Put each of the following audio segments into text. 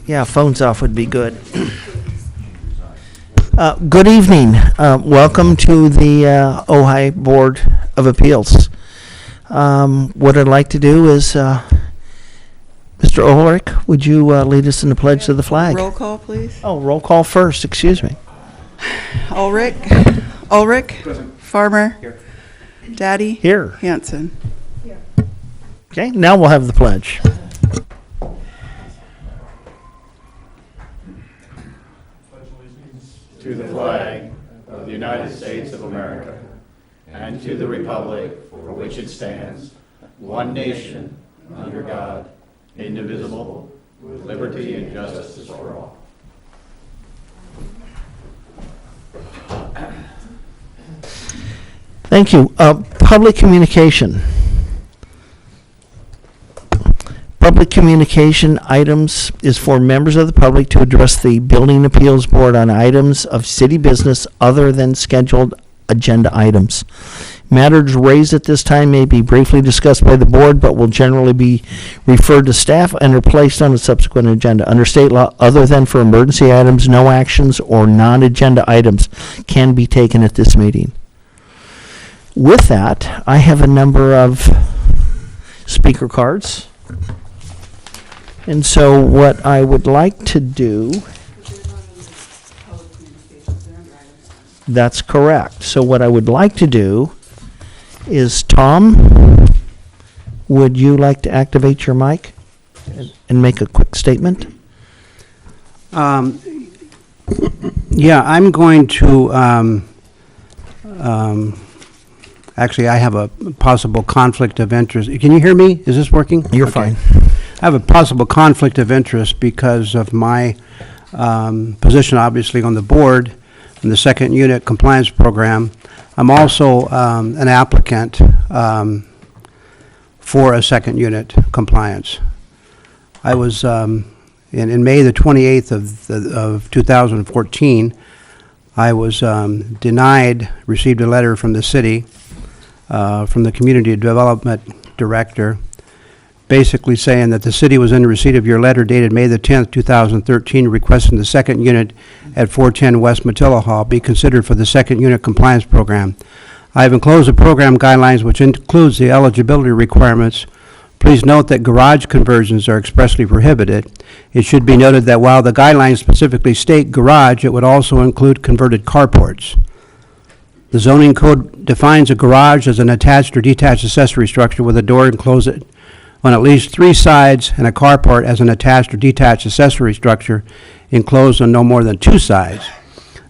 Yeah, phones off would be good. Good evening. Welcome to the Ojai Board of Appeals. What I'd like to do is, Mr. Ulrich, would you lead us in the pledge to the flag? Roll call, please. Oh, roll call first, excuse me. Ulrich. Farmer. Here. Daddy. Here. Hanson. Okay, now we'll have the pledge. To the flag of the United States of America and to the republic for which it stands, one nation, under God, indivisible, with liberty and justice for all. Thank you. Public communication. Public communication items is for members of the public to address the Building Appeals Board on items of city business other than scheduled agenda items. Matters raised at this time may be briefly discussed by the board, but will generally be referred to staff and are placed on a subsequent agenda. Under state law, other than for emergency items, no actions or non-agenda items can be taken at this meeting. With that, I have a number of speaker cards. And so what I would like to do, that's correct. So what I would like to do is, Tom, would you like to activate your mic and make a quick statement? Yeah, I'm going to, actually, I have a possible conflict of interest. Can you hear me? Is this working? You're Okay. fine. I have a possible conflict of interest because of my position, obviously, on the board in the second unit compliance program. I'm also an applicant for a second unit compliance. I was, in May the 28th of 2014, I was received a letter from the city, from the Community Development Director, basically saying that the city was in receipt of your letter dated May the 10th, 2013, requesting the second unit at 410 West Matilla Hall be considered for the second unit compliance program. I have enclosed the program guidelines, which includes the eligibility requirements. Please note that garage conversions are expressly prohibited. It should be noted that while the guidelines specifically state garage, it would also include converted carports. The zoning code defines a garage as an attached or detached accessory structure with a door enclosed on at least 3 sides, and a carport as an attached or detached accessory structure enclosed on no more than 2 sides.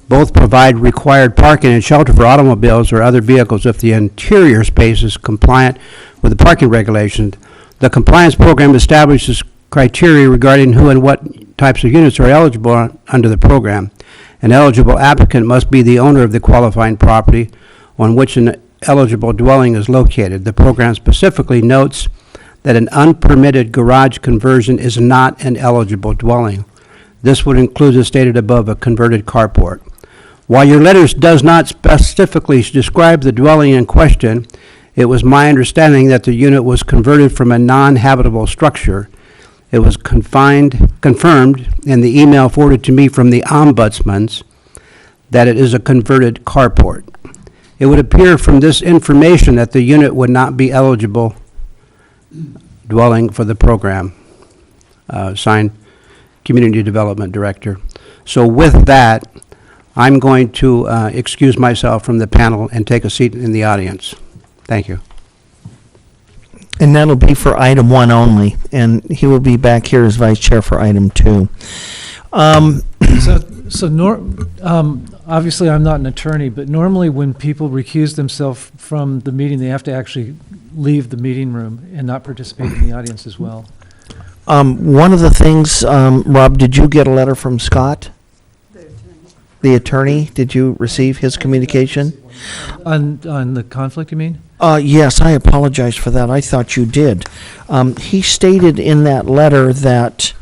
Both provide required parking and shelter for automobiles or other vehicles if the interior space is compliant with the parking regulations. The compliance program establishes criteria regarding who and what types of units are eligible under the program. An eligible applicant must be the owner of the qualifying property on which an eligible dwelling is located. The program specifically notes that an unpermitted garage conversion is not an eligible dwelling. This would include, as stated above, a converted carport. While your letter does not specifically describe the dwelling in question, it was my understanding that the unit was converted from a non-habitable structure. It was confirmed in the email forwarded to me from the ombudsman's that it is a converted carport. It would appear from this information that the unit would not be eligible dwelling for the program. Signed, Community Development Director. So with that, I'm going to excuse myself from the panel and take a seat in the audience. Thank you. And that'll be for item 1 only, and he will be back here as vice chair for item 2. Obviously, I'm not an attorney, but normally when people recuse themselves from the meeting, they have to actually leave the meeting room and not participate in the audience as well. One of the things, Rob, did you get a letter from Scott? The attorney? Did you receive his communication? On the conflict, you mean? Yes, I apologize for that. I thought you did. He stated in that letter that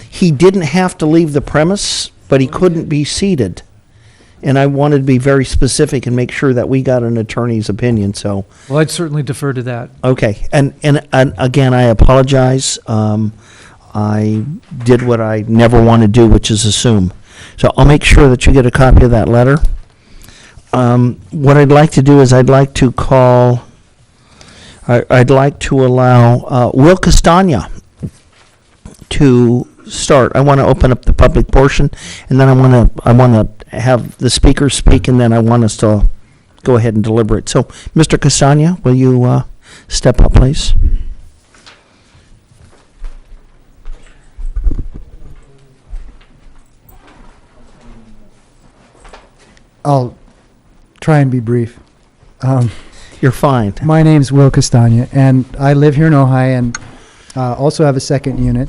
he didn't have to leave the premise, but he couldn't be seated. And I wanted to be very specific and make sure that we got an attorney's opinion, so. Well, I'd certainly defer to that. Okay, and again, I apologize. I did what I never want to do, which is assume. So I'll make sure that you get a copy of that letter. What I'd like to do is I'd like to allow Will Castagna to start. I want to open up the public portion, and then I want to have the speakers speak, and then I want us to go ahead and deliberate. So, Mr. Castagna, will you step up, please? I'll try and be brief. You're fine. My name's Will Castagna, and I live here in Ojai and also have a second unit.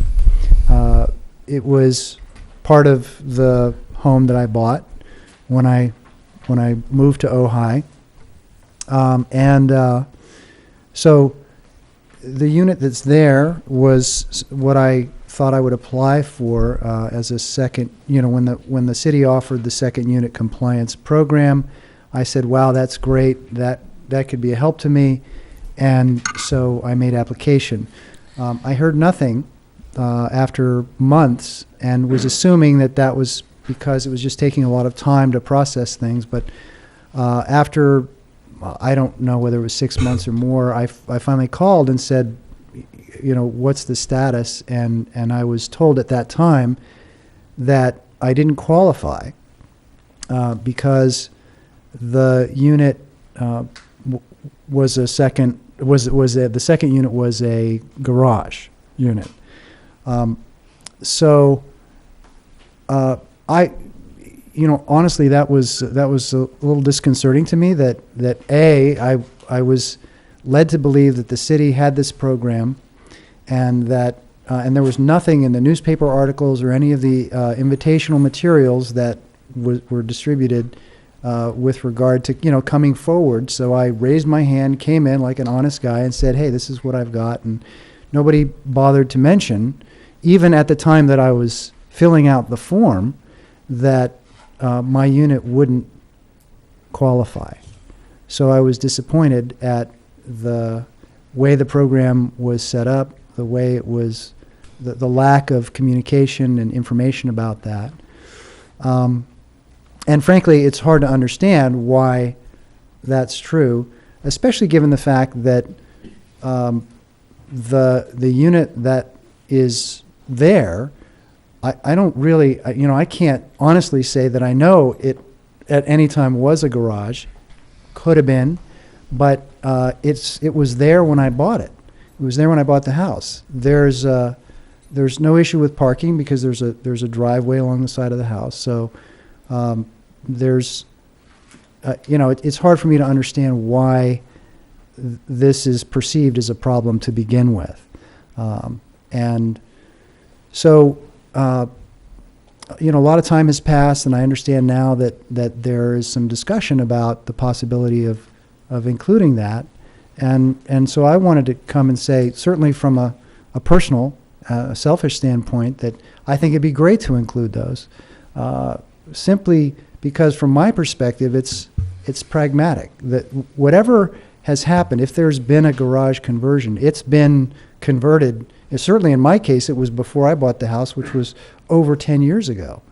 It was part of the home that I bought when I moved to Ojai. So the unit that's there was what I thought I would apply for as a second, when the city offered the second unit compliance program, I said, wow, that's great, that could be a help to me, and so I made application. I heard nothing after months and was assuming that was because it was just taking a lot of time to process things, but after, I don't know whether it was 6 months or more, I finally called and said, what's the status? And I was told at that time that I didn't qualify because the unit the second unit was a garage unit. Honestly, that was a little disconcerting to me that I was led to believe that the city had this program, and that and there was nothing in the newspaper articles or any of the invitational materials that were distributed with regard to coming forward. So I raised my hand, came in like an honest guy, and said, "Hey, this is what I've got." And nobody bothered to mention, even at the time that I was filling out the form, that my unit wouldn't qualify. So I was disappointed at the way the program was set up, the way it was, the lack of communication and information about that. And frankly, it's hard to understand why that's true, especially given the fact that the unit that is there, I don't really, I can't honestly say that I know it at any time was a garage. Could have been, but it was there when I bought it. It was there when I bought the house. There's no issue with parking because there's a driveway along the side of the house. So it's hard for me to understand why this is perceived as a problem to begin with, and so. A lot of time has passed, and I understand now that there is some discussion about the possibility of including that, and so I wanted to come and say, certainly from a personal, selfish standpoint, that I think it'd be great to include those, simply because from my perspective, it's pragmatic. That whatever has happened, if there's been a garage conversion, it's been converted. Certainly in my case, it was before I bought the house, which was over 10 years ago.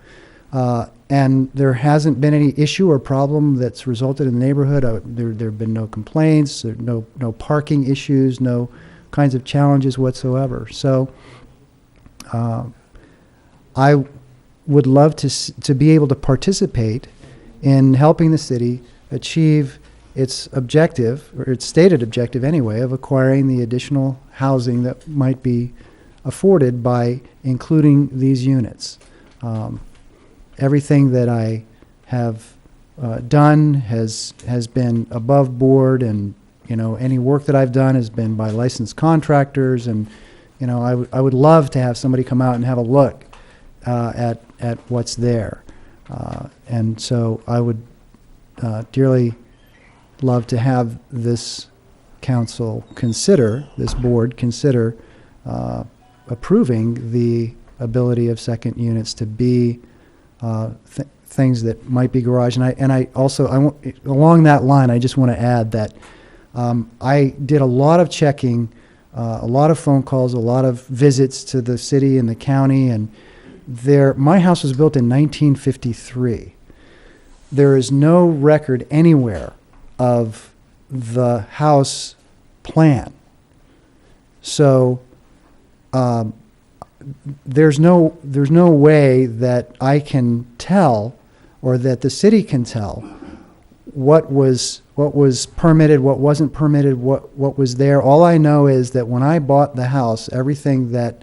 And there hasn't been any issue or problem that's resulted in the neighborhood. There have been no complaints, no parking issues, no kinds of challenges whatsoever. So I would love to be able to participate in helping the city achieve its objective, or its stated objective anyway, of acquiring the additional housing that might be afforded by including these units. Everything that I have done has been above board, and any work that I've done has been by licensed contractors, and I would love to have somebody come out and have a look at what's there, and so I would dearly love to have this board consider approving the ability of second units to be things that might be garage. And I also, along that line, I just want to add that I did a lot of checking a lot of phone calls, a lot of visits to the city and the county. And my house was built in 1953. There is no record anywhere of the house plan. So there's no way that I can tell, or that the city can tell, what was permitted, what wasn't permitted, what was there. All I know is that when I bought the house, everything that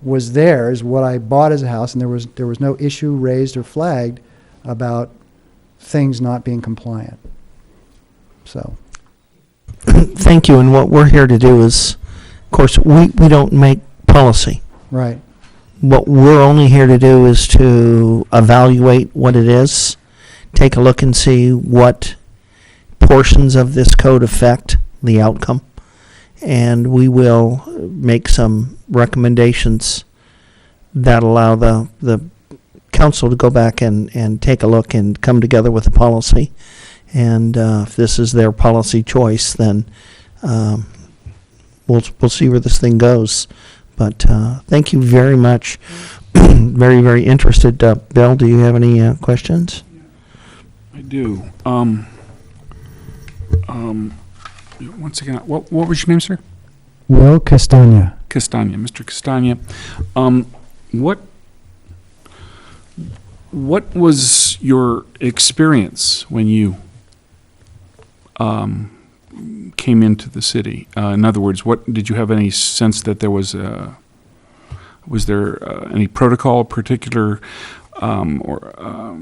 was there is what I bought as a house, and there was no issue raised or flagged about things not being compliant. So. Thank you. And what we're here to do is, of course, we don't make policy. Right. What we're only here to do is to evaluate what it is, take a look and see what portions of this code affect the outcome, and we will make some recommendations that allow the council to go back and take a look and come together with a policy. And if this is their policy choice, then we'll see where this thing goes. But thank you very much. Very, very interested. Bill, do you have any questions? I do. Once again, what was your name, sir? Will Castagna. Castagna, Mr. Castagna. What was your experience when you came into the city? In other words, did you have any sense that there was there any protocol, particular, or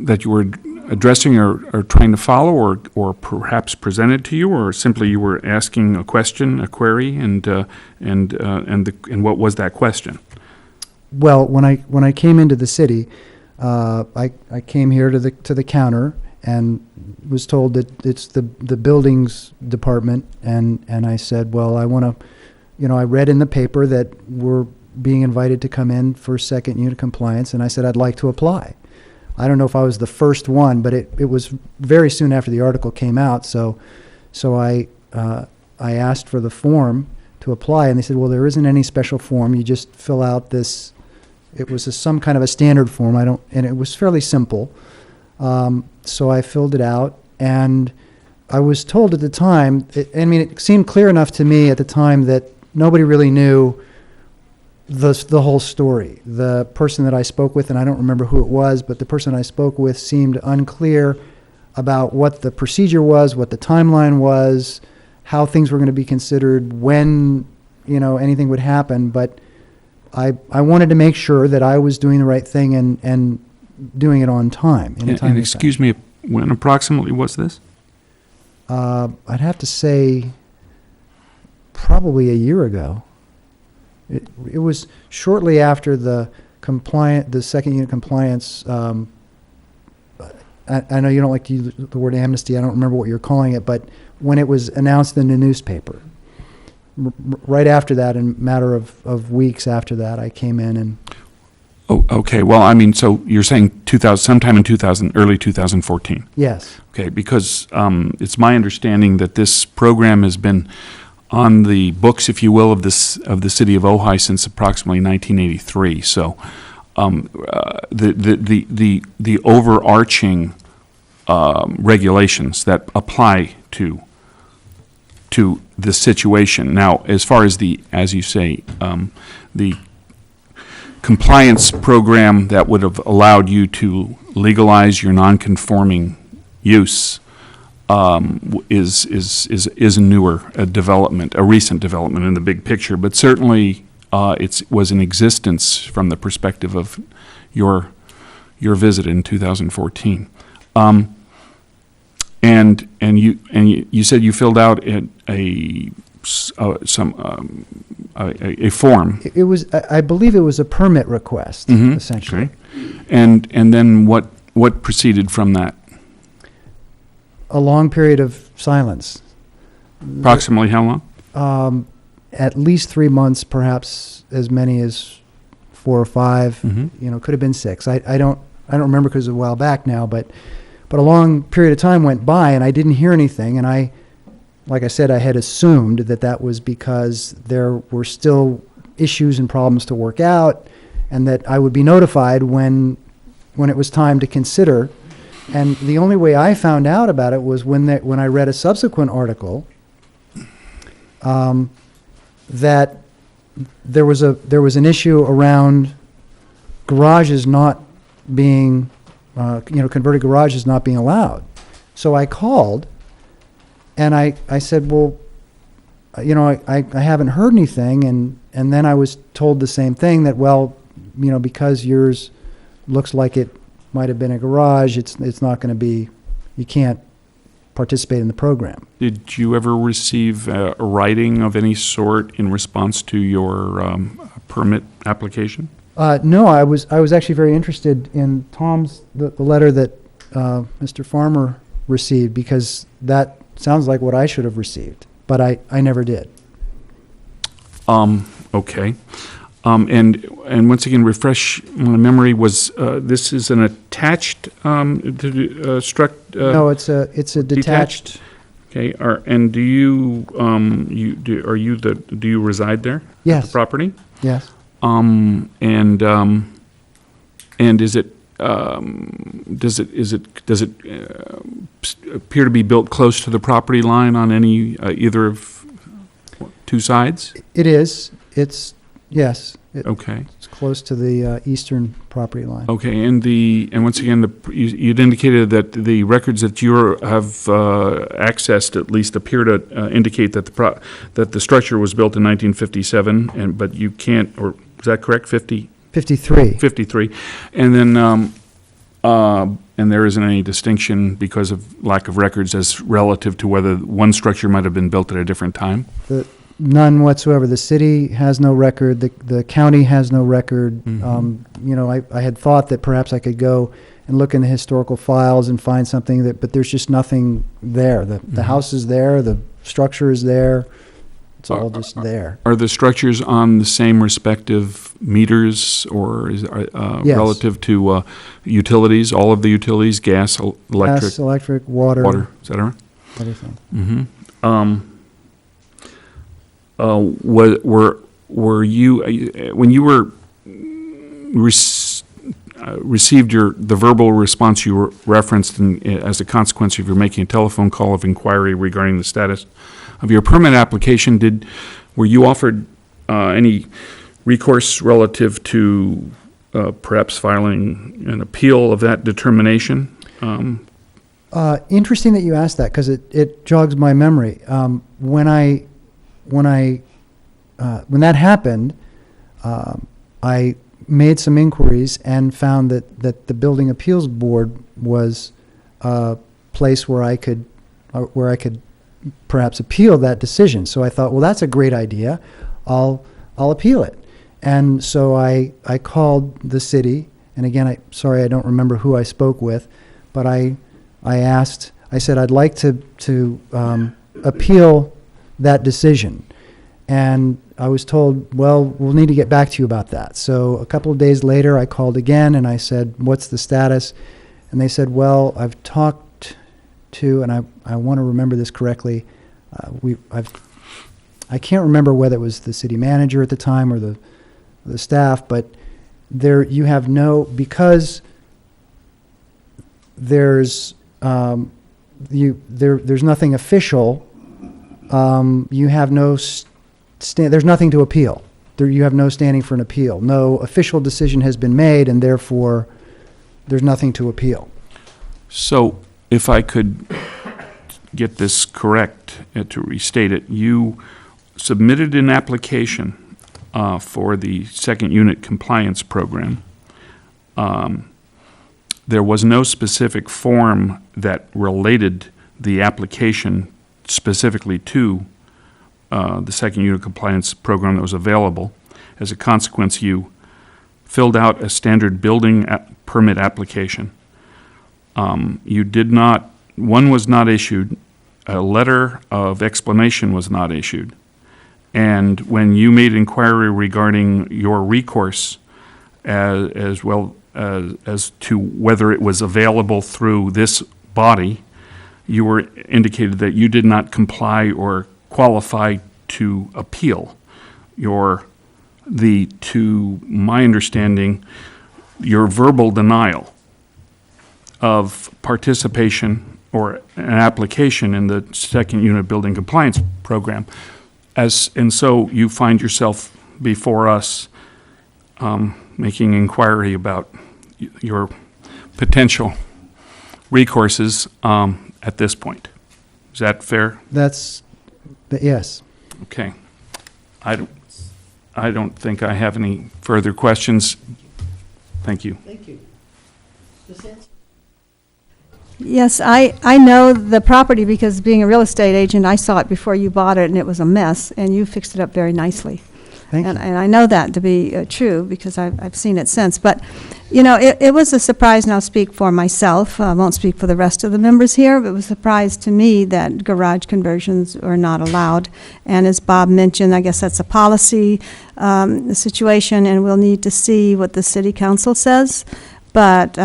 that you were addressing or trying to follow, or perhaps presented to you, or simply you were asking a question, a query, and what was that question? Well, when I came into the city, I came here to the counter and was told that it's the buildings department, and I said, well, I want to, I read in the paper that we're being invited to come in for second unit compliance, and I said I'd like to apply. I don't know if I was the first one, but it was very soon after the article came out, so I asked for the form to apply, and they said, well, there isn't any special form, you just fill out this. It was some kind of a standard form. And it was fairly simple. So I filled it out, and I was told at the time, it seemed clear enough to me at the time that nobody really knew the whole story. The person that I spoke with, and I don't remember who it was, but the person I spoke with seemed unclear about what the procedure was, what the timeline was, how things were going to be considered, when, anything would happen. But I wanted to make sure that I was doing the right thing and doing it on time. And excuse me, when approximately was this? I'd have to say probably a year ago. It was shortly after the second unit compliance. I know you don't like to use the word amnesty. I don't remember what you're calling it, but when it was announced in the newspaper. Right after that, in a matter of weeks after that, I came in and... Oh, okay. Well, so you're saying sometime in early 2014? Yes. Okay, because it's my understanding that this program has been on the books, if you will, of the city of Ojai since approximately 1983. So the overarching regulations that apply to the situation. Now, as far as as you say, the compliance program that would have allowed you to legalize your non-conforming use is a newer development, a recent development in the big picture, but certainly it was in existence from the perspective of your visit in 2014. And you said you filled out a form. It was, I believe, it was a permit request, essentially. Okay. And then what proceeded from that? A long period of silence. Approximately how long? At least 3 months, perhaps as many as 4 or 5. Could have been 6. I don't remember because it was a while back now, but a long period of time went by and I didn't hear anything, and I like I said, I had assumed that that was because there were still issues and problems to work out, and that I would be notified when it was time to consider. And the only way I found out about it was when I read a subsequent article that there was an issue around garages not being, converted garages not being allowed. So I called, and I said, well, I haven't heard anything, and then I was told the same thing, that, well, because yours looks like it might have been a garage, it's not going to be, you can't participate in the program. Did you ever receive a writing of any sort in response to your permit application? No, I was actually very interested in the letter that Mr. Farmer received, because that sounds like what I should have received, but I never did. Okay. And once again, refresh my memory, was this is an attached No, it's a detached. Okay, do you reside there? Yes. At the property? Yes. And is it does it appear to be built close to the property line on any either of two sides? It is. Yes. Okay. It's close to the eastern property line. Okay, and once again, you'd indicated that the records that you have accessed at least appear to indicate that the structure was built in 1957, but you can't, or is that correct? 53. 53, and then and there isn't any distinction because of lack of records as relative to whether one structure might have been built at a different time. None whatsoever. The city has no record. The county has no record. Mm-hmm. I had thought that perhaps I could go and look in the historical files and find something but there's just nothing there. The house is there. The structure is there. It's all just there. Are the structures on the same respective meters, or Yes. relative to utilities? All of the utilities, gas, electric, Gas, electric, water, et cetera? everything. Mm-hmm. Were you when you were received the verbal response you were referenced as a consequence of your making a telephone call of inquiry regarding the status of your permit application? Were you offered any recourse relative to perhaps filing an appeal of that determination? Interesting that you asked that, because it jogs my memory. When that happened, I made some inquiries and found that the Building Appeals Board was a place where I could perhaps appeal that decision. So I thought, well, that's a great idea. I'll appeal it. And so I called the city, and again, sorry I don't remember who I spoke with, but I said I'd like to appeal that decision. And I was told, well, we'll need to get back to you about that. So a couple of days later, I called again, and I said, what's the status? And they said, well, I've talked to, and I want to remember this correctly, I can't remember whether it was the city manager at the time or the staff, but you have because there's there's nothing official, you have no there's nothing to appeal. You have no standing for an appeal. No official decision has been made, and therefore there's nothing to appeal. So if I could get this correct, to restate it, you submitted an application for the second unit compliance program. There was no specific form that related the application specifically to the second unit compliance program that was available. As a consequence, you filled out a standard building permit application. One was not issued, a letter of explanation was not issued. And when you made inquiry regarding your recourse as well as to whether it was available through this body, you were indicated that you did not comply or qualify to appeal. To my understanding, your verbal denial of participation or an application in the second unit building compliance program, and so you find yourself before us making inquiry about your potential recourses at this point. Is that fair? Yes. Okay. I don't think I have any further questions. Thank you. Thank you. Yes, I know the property because being a real estate agent, I saw it before you bought it, and it was a mess, and you fixed it up very nicely. Thank you. And I know that to be true because I've seen it since. But, you know, it was a surprise, and I'll speak for myself. I won't speak for the rest of the members here, but it was a surprise to me that garage conversions are not allowed. And as Bob mentioned, I guess that's a policy situation, and we'll need to see what the city council says. But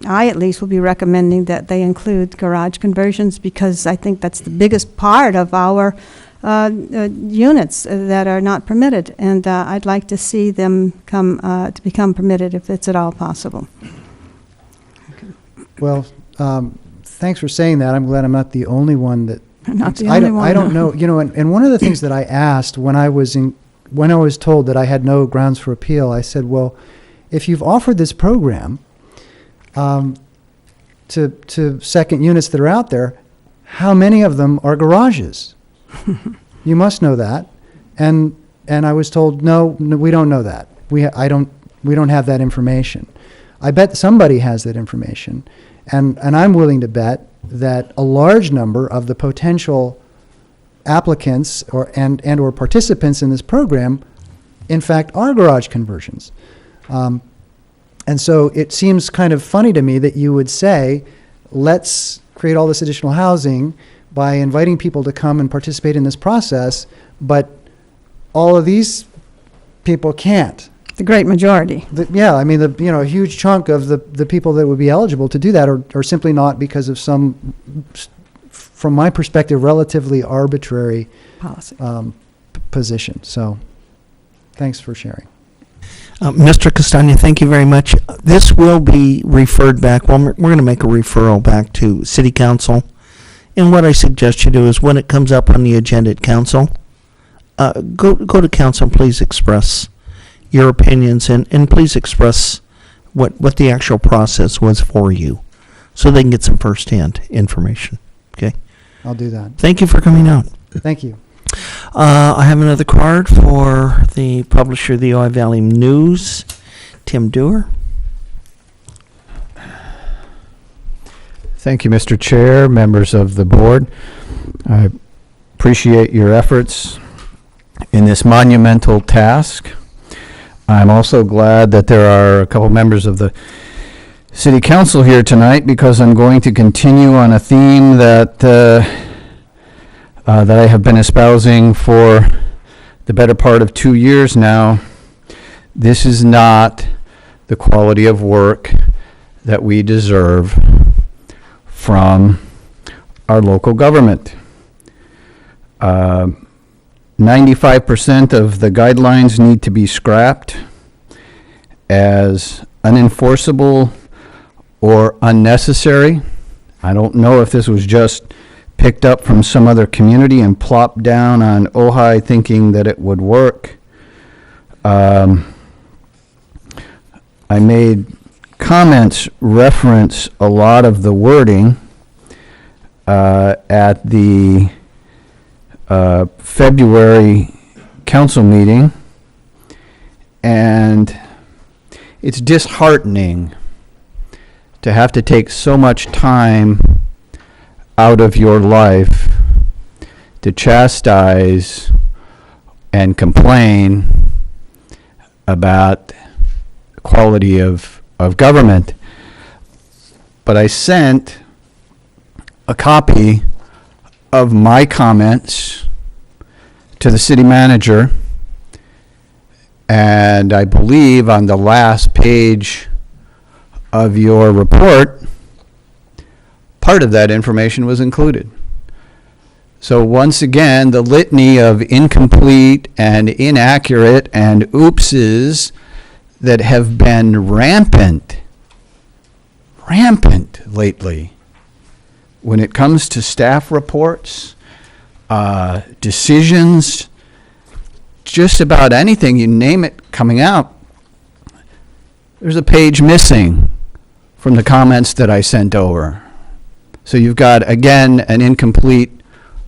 I at least will be recommending that they include garage conversions because I think that's the biggest part of our units that are not permitted, and I'd like to see them to become permitted if it's at all possible. Well, thanks for saying that. I'm glad I'm not the only one that. Not the only one. I don't know. You know, and one of the things that I asked when I was told that I had no grounds for appeal, I said, well, if you've offered this program to second units that are out there, how many of them are garages? You must know that. And I was told, no, we don't know that. We don't have that information. I bet somebody has that information. And I'm willing to bet that a large number of the potential applicants or participants in this program, in fact, are garage conversions. And so it seems kind of funny to me that you would say, let's create all this additional housing by inviting people to come and participate in this process, but all of these people can't. The great majority. I mean, a huge chunk of the people that would be eligible to do that are simply not because of some, from my perspective, relatively arbitrary Policy. Position. So, thanks for sharing. Mr. Castagna, thank you very much. This will be referred back. Well, we're going to make a referral back to City Council. And what I suggest you do is when it comes up on the agenda at council, go to council and please express your opinions and please express what the actual process was for you so they can get some firsthand information. Okay? I'll do that. Thank you for coming out. Thank you. I have another card for the publisher of the Ojai Valley News, Tim Dewar. Thank you, Mr. Chair, members of the board. I appreciate your efforts in this monumental task. I'm also glad that there are a couple members of the City Council here tonight because I'm going to continue on a theme that I have been espousing for the better part of 2 years now. This is not the quality of work that we deserve from our local government. 95% of the guidelines need to be scrapped as unenforceable or unnecessary. I don't know if this was just picked up from some other community and plopped down on Ojai thinking that it would work. I made comments reference a lot of the wording at the February council meeting, and it's disheartening to have to take so much time out of your life to chastise and complain about quality of government. But I sent a copy of my comments to the city manager, and I believe on the last page of your report part of that information was included. So once again, the litany of incomplete and inaccurate and oopses that have been rampant lately when it comes to staff reports, decisions, just about anything, you name it, coming out. There's a page missing from the comments that I sent over. So you've got, again, an incomplete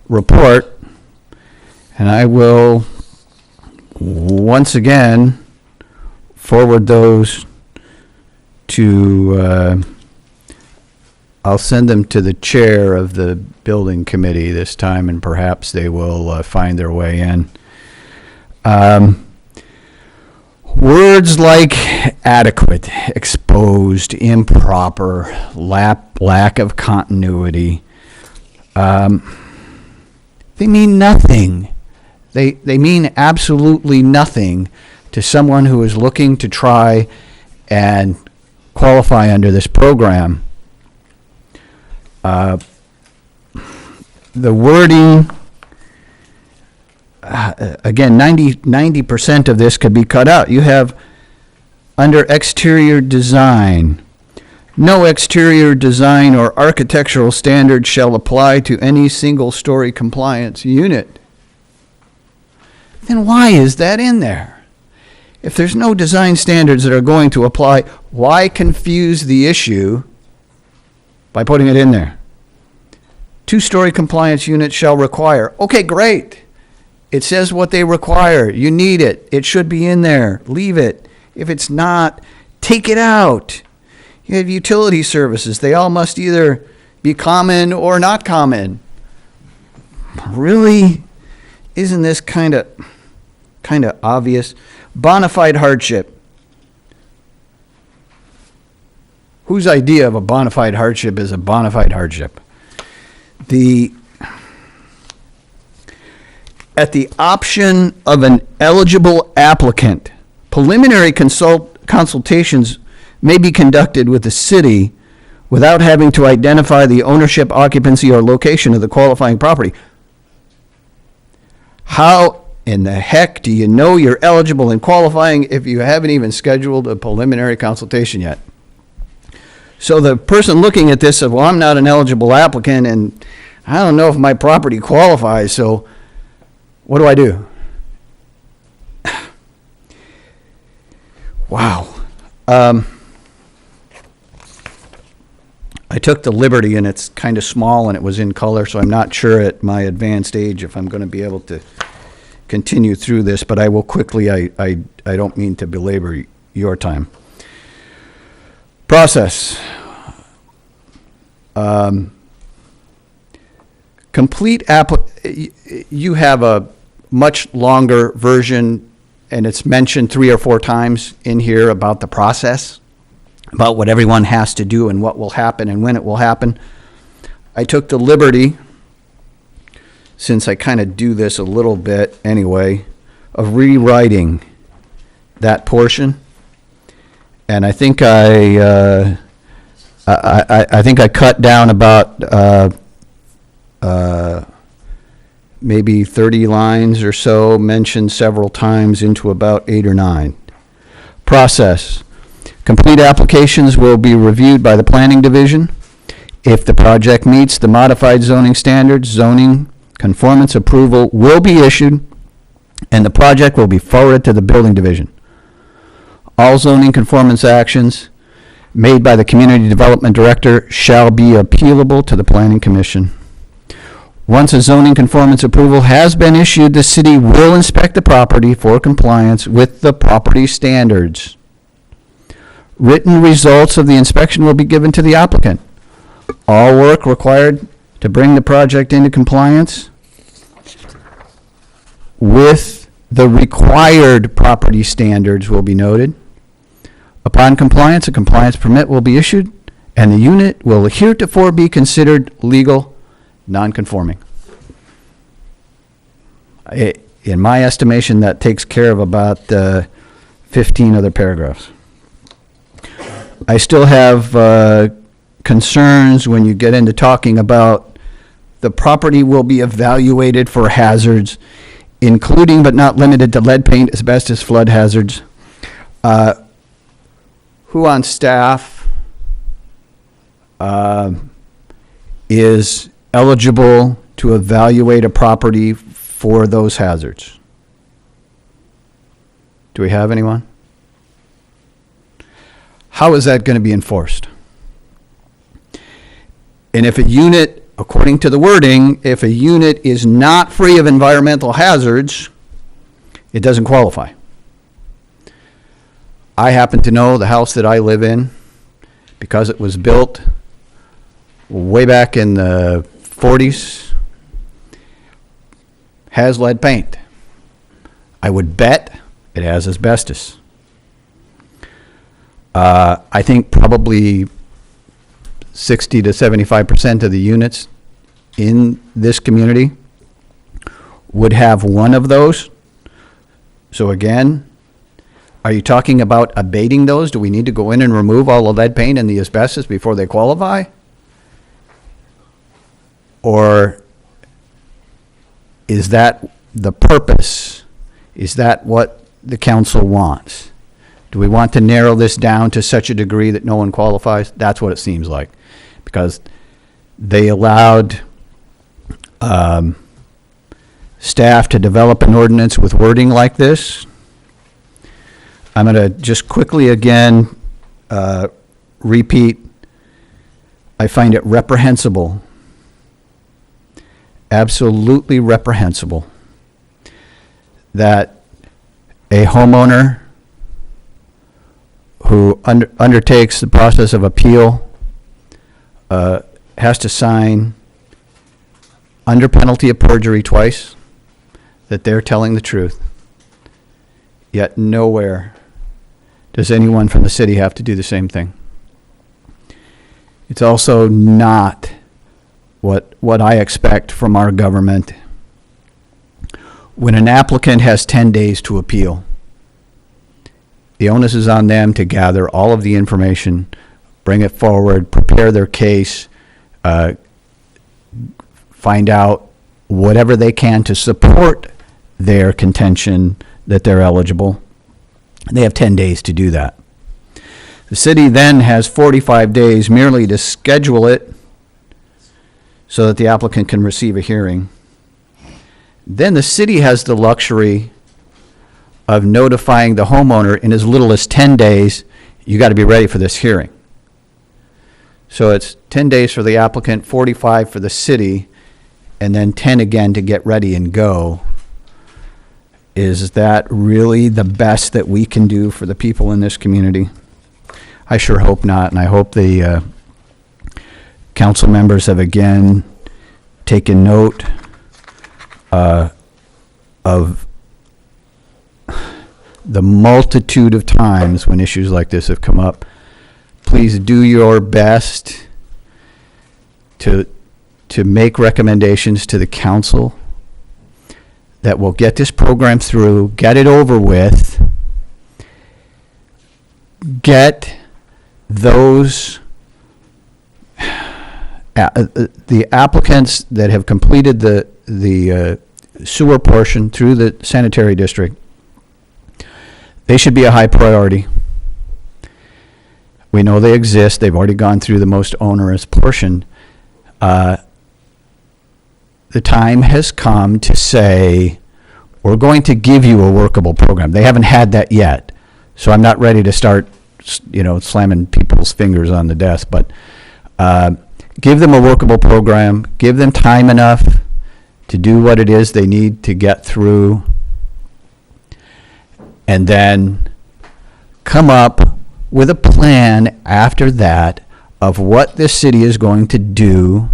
report, and I will once again forward those to, I'll send them to the chair of the building committee this time, and perhaps they will find their way in. Words like adequate, exposed, improper, lack of continuity, they mean nothing. They mean absolutely nothing to someone who is looking to try and qualify under this program. The wording, again, 90% of this could be cut out. You have under exterior design, no exterior design or architectural standard shall apply to any single-story compliance unit. Then why is that in there? If there's no design standards that are going to apply, why confuse the issue by putting it in there? Two-story compliance units shall require. Okay, great. It says what they require. You need it. It should be in there. Leave it. If it's not, take it out. You have utility services. They all must either be common or not common. Really? Isn't this kind of obvious? Bona fide hardship. Whose idea of a bona fide hardship is a bona fide hardship? At the option of an eligible applicant, preliminary consultations may be conducted with the city without having to identify the ownership, occupancy, or location of the qualifying property. How in the heck do you know you're eligible and qualifying if you haven't even scheduled a preliminary consultation yet? So the person looking at this said, well, I'm not an eligible applicant, and I don't know if my property qualifies, so what do I do? Wow. I took the liberty, and it's kind of small, and it was in color, so I'm not sure at my advanced age if I'm going to be able to continue through this, but I will quickly. I don't mean to belabor your time. Process. You have a much longer version, and it's mentioned 3 or 4 times in here about the process, about what everyone has to do and what will happen and when it will happen. I took the liberty, since I kind of do this a little bit anyway, of rewriting that portion. And I think I think I cut down about maybe 30 lines or so, mentioned several times, into about 8 or 9. Process. Complete applications will be reviewed by the planning division. If the project meets the modified zoning standards, zoning conformance approval will be issued, and the project will be forwarded to the building division. All zoning conformance actions made by the community development director shall be appealable to the planning commission. Once a zoning conformance approval has been issued, the city will inspect the property for compliance with the property standards. Written results of the inspection will be given to the applicant. All work required to bring the project into compliance with the required property standards will be noted. Upon compliance, a compliance permit will be issued, and the unit will heretofore be considered legal non-conforming. In my estimation, that takes care of about 15 other paragraphs. I still have concerns when you get into talking about the property will be evaluated for hazards, including but not limited to lead paint, asbestos, flood hazards. Who on staff is eligible to evaluate a property for those hazards? Do we have anyone? How is that going to be enforced? And if a unit, according to the wording, if a unit is not free of environmental hazards, it doesn't qualify. I happen to know the house that I live in, because it was built way back in the 40s, has lead paint. I would bet it has asbestos. I think probably 60 to 75% of the units in this community would have one of those. So again, are you talking about abating those? Do we need to go in and remove all the lead paint and the asbestos before they qualify? Or is that the purpose? Is that what the council wants? Do we want to narrow this down to such a degree that no one qualifies? That's what it seems like. Because they allowed staff to develop an ordinance with wording like this. I'm going to just quickly again repeat, I find it reprehensible, absolutely reprehensible, that a homeowner who undertakes the process of appeal has to sign under penalty of perjury twice that they're telling the truth, yet nowhere does anyone from the city have to do the same thing. It's also not what I expect from our government. When an applicant has 10 days to appeal, the onus is on them to gather all of the information, bring it forward, prepare their case, find out whatever they can to support their contention that they're eligible. They have 10 days to do that. The city then has 45 days merely to schedule it so that the applicant can receive a hearing. Then the city has the luxury of notifying the homeowner in as little as 10 days, you got to be ready for this hearing. So it's 10 days for the applicant, 45 for the city, and then 10 again to get ready and go. Is that really the best that we can do for the people in this community? I sure hope not, and I hope the council members have again taken note of the multitude of times when issues like this have come up. Please do your best to make recommendations to the council that will get this program through, get it over with, get those the applicants that have completed the sewer portion through the sanitary district. They should be a high priority. We know they exist. They've already gone through the most onerous portion. The time has come to say, we're going to give you a workable program. They haven't had that yet, so I'm not ready to start, slamming people's fingers on the desk, but give them a workable program, give them time enough to do what it is they need to get through, and then come up with a plan after that of what this city is going to do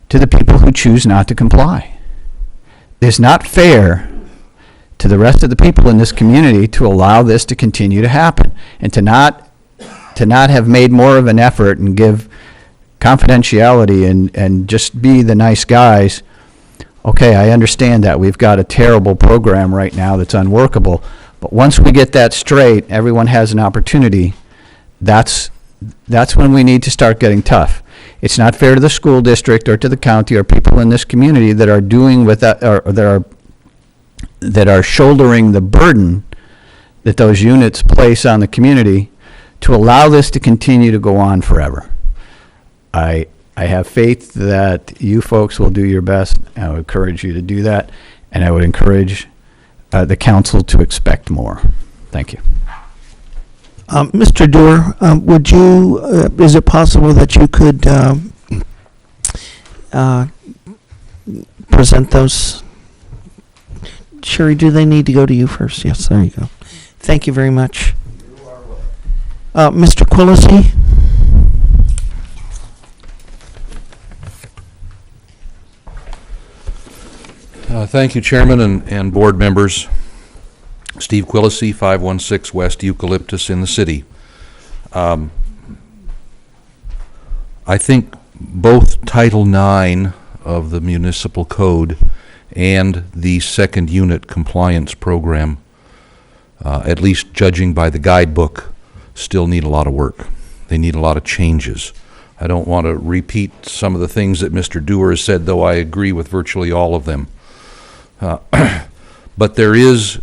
to the people who choose not to comply. It's not fair to the rest of the people in this community to allow this to continue to happen, and to not have made more of an effort and give confidentiality and just be the nice guys. Okay, I understand that. We've got a terrible program right now that's unworkable, but once we get that straight, everyone has an opportunity. That's that's when we need to start getting tough. It's not fair to the school district or to the county or people in this community that are doing with that, or that are shouldering the burden that those units place on the community to allow this to continue to go on forever. I have faith that you folks will do your best. I would encourage you to do that, and I would encourage the council to expect more. Thank you. Mr. Doer, would you, is it possible that you could present those? Sherry, do they need to go to you first? Yes, there you go. Thank you very much. Mr. Quillisi? Thank you, Chairman and board members. Steve Quillisi, 516 West Eucalyptus in the city. I think both Title IX of the Municipal Code and the second unit compliance program, at least judging by the guidebook, still need a lot of work. They need a lot of changes. I don't want to repeat some of the things that Mr. Doer has said, though I agree with virtually all of them. But there is,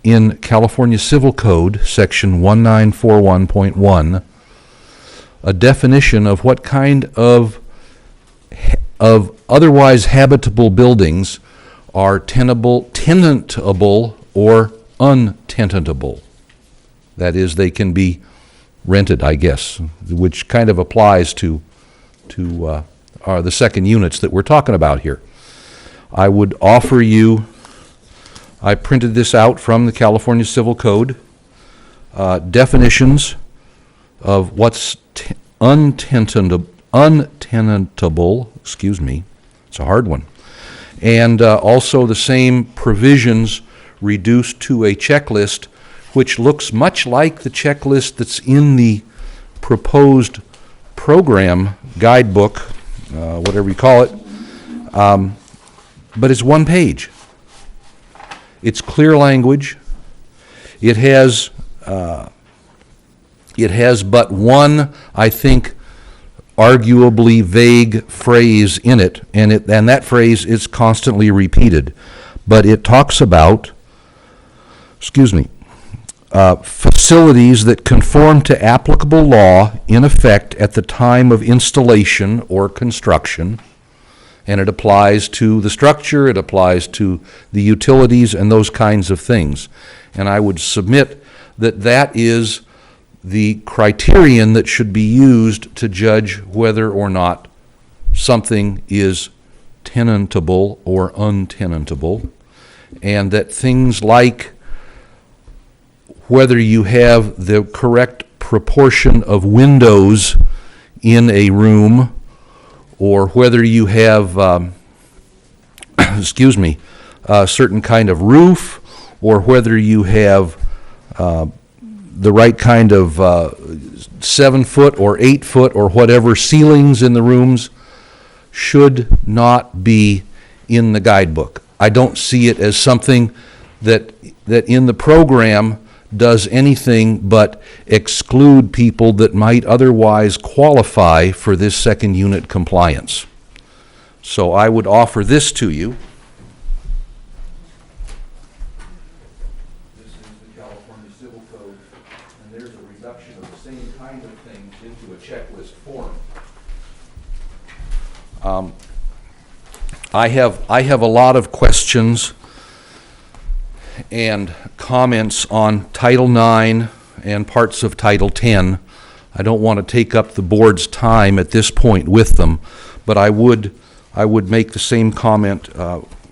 in California Civil Code, Section 1941.1, a definition of what kind of otherwise habitable buildings are tenantable or untenantable. That is, they can be rented, I guess, which kind of applies to the second units that we're talking about here. I would offer you, I printed this out from the California Civil Code, definitions of what's untenantable, excuse me, it's a hard one, and also the same provisions reduced to a checklist which looks much like the checklist that's in the proposed program guidebook, whatever you call it, but it's one page. It's clear language. It has but one, I think, arguably vague phrase in it, and that phrase is constantly repeated. But it talks about, facilities that conform to applicable law in effect at the time of installation or construction. And it applies to the structure, it applies to the utilities and those kinds of things. And I would submit that that is the criterion that should be used to judge whether or not something is tenantable or untenantable, and that things like whether you have the correct proportion of windows in a room, or whether you have, a certain kind of roof, or whether you have the right kind of 7-foot or 8-foot or whatever ceilings in the rooms, should not be in the guidebook. I don't see it as something that in the program does anything but exclude people that might otherwise qualify for this second unit compliance. So I would offer this to you. This is the California Civil Code, and there's a reduction of the same kind of things into a checklist form. I have a lot of questions and comments on Title IX and parts of Title X. I don't want to take up the board's time at this point with them, but I would make the same comment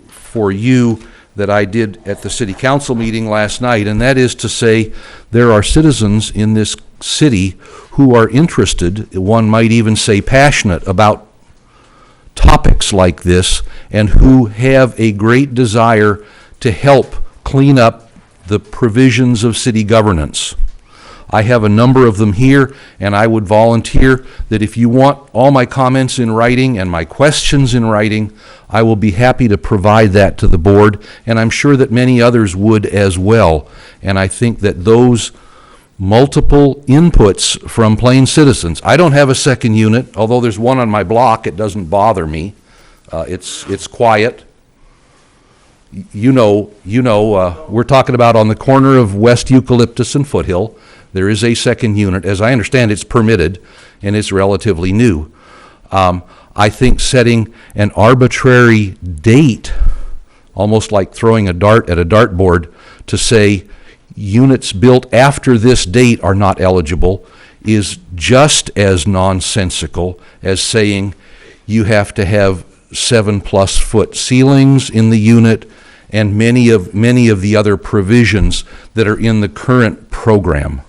for you that I did at the city council meeting last night, and that is to say there are citizens in this city who are interested, one might even say passionate, about topics like this, and who have a great desire to help clean up the provisions of city governance. I have a number of them here, and I would volunteer that if you want all my comments in writing and my questions in writing, I will be happy to provide that to the board, and I'm sure that many others would as well. And I think that those multiple inputs from plain citizens. I don't have a second unit, although there's one on my block. It doesn't bother me. It's quiet. We're talking about on the corner of West Eucalyptus and Foothill. There is a second unit. As I understand, it's permitted, and it's relatively new. I think setting an arbitrary date, almost like throwing a dart at a dartboard, to say units built after this date are not eligible, is just as nonsensical as saying you have to have 7+ foot ceilings in the unit and many of the other provisions that are in the current program.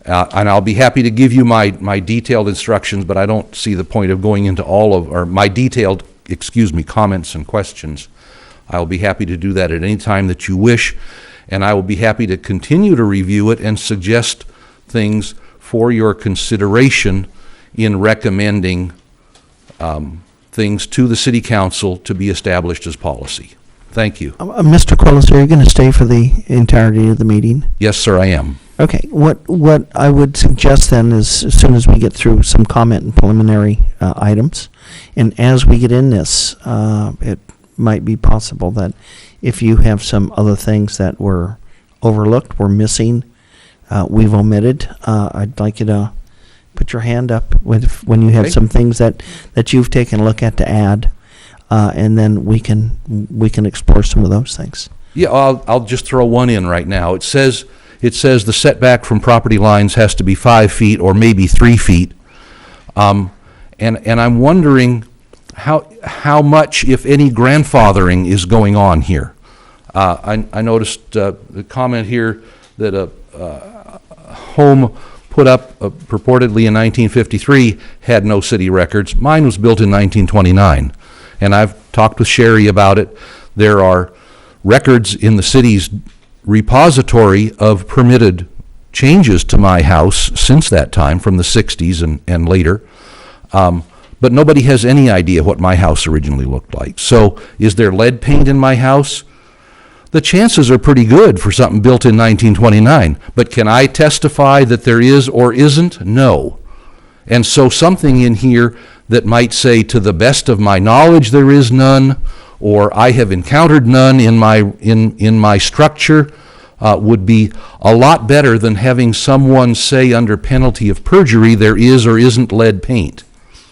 And I'll be happy to give you my detailed instructions, but I don't see the point of going into or my detailed, comments and questions. I'll be happy to do that at any time that you wish, and I will be happy to continue to review it and suggest things for your consideration in recommending things to the City Council to be established as policy. Thank you. Mr. Quillis, are you going to stay for the entirety of the meeting? Yes, sir, I am. Okay, what I would suggest then is, as soon as we get through some comment and preliminary items, and as we get in this, it might be possible that if you have some other things that were overlooked, were missing, we've omitted, I'd like you to put your hand up when you have Okay. some things that you've taken a look at to add, and then we can explore some of those things. Yeah, I'll just throw one in right now. It says the setback from property lines has to be 5 feet or maybe 3 feet. And I'm wondering how much, if any, grandfathering is going on here. I noticed the comment here that a home put up purportedly in 1953 had no city records. Mine was built in 1929. And I've talked with Sherry about it. There are records in the city's repository of permitted changes to my house since that time, from the 60s and later. But nobody has any idea what my house originally looked like. So is there lead paint in my house? The chances are pretty good for something built in 1929. But can I testify that there is or isn't? No. And so something in here that might say, to the best of my knowledge, there is none, or I have encountered none in my structure, would be a lot better than having someone say under penalty of perjury there is or isn't lead paint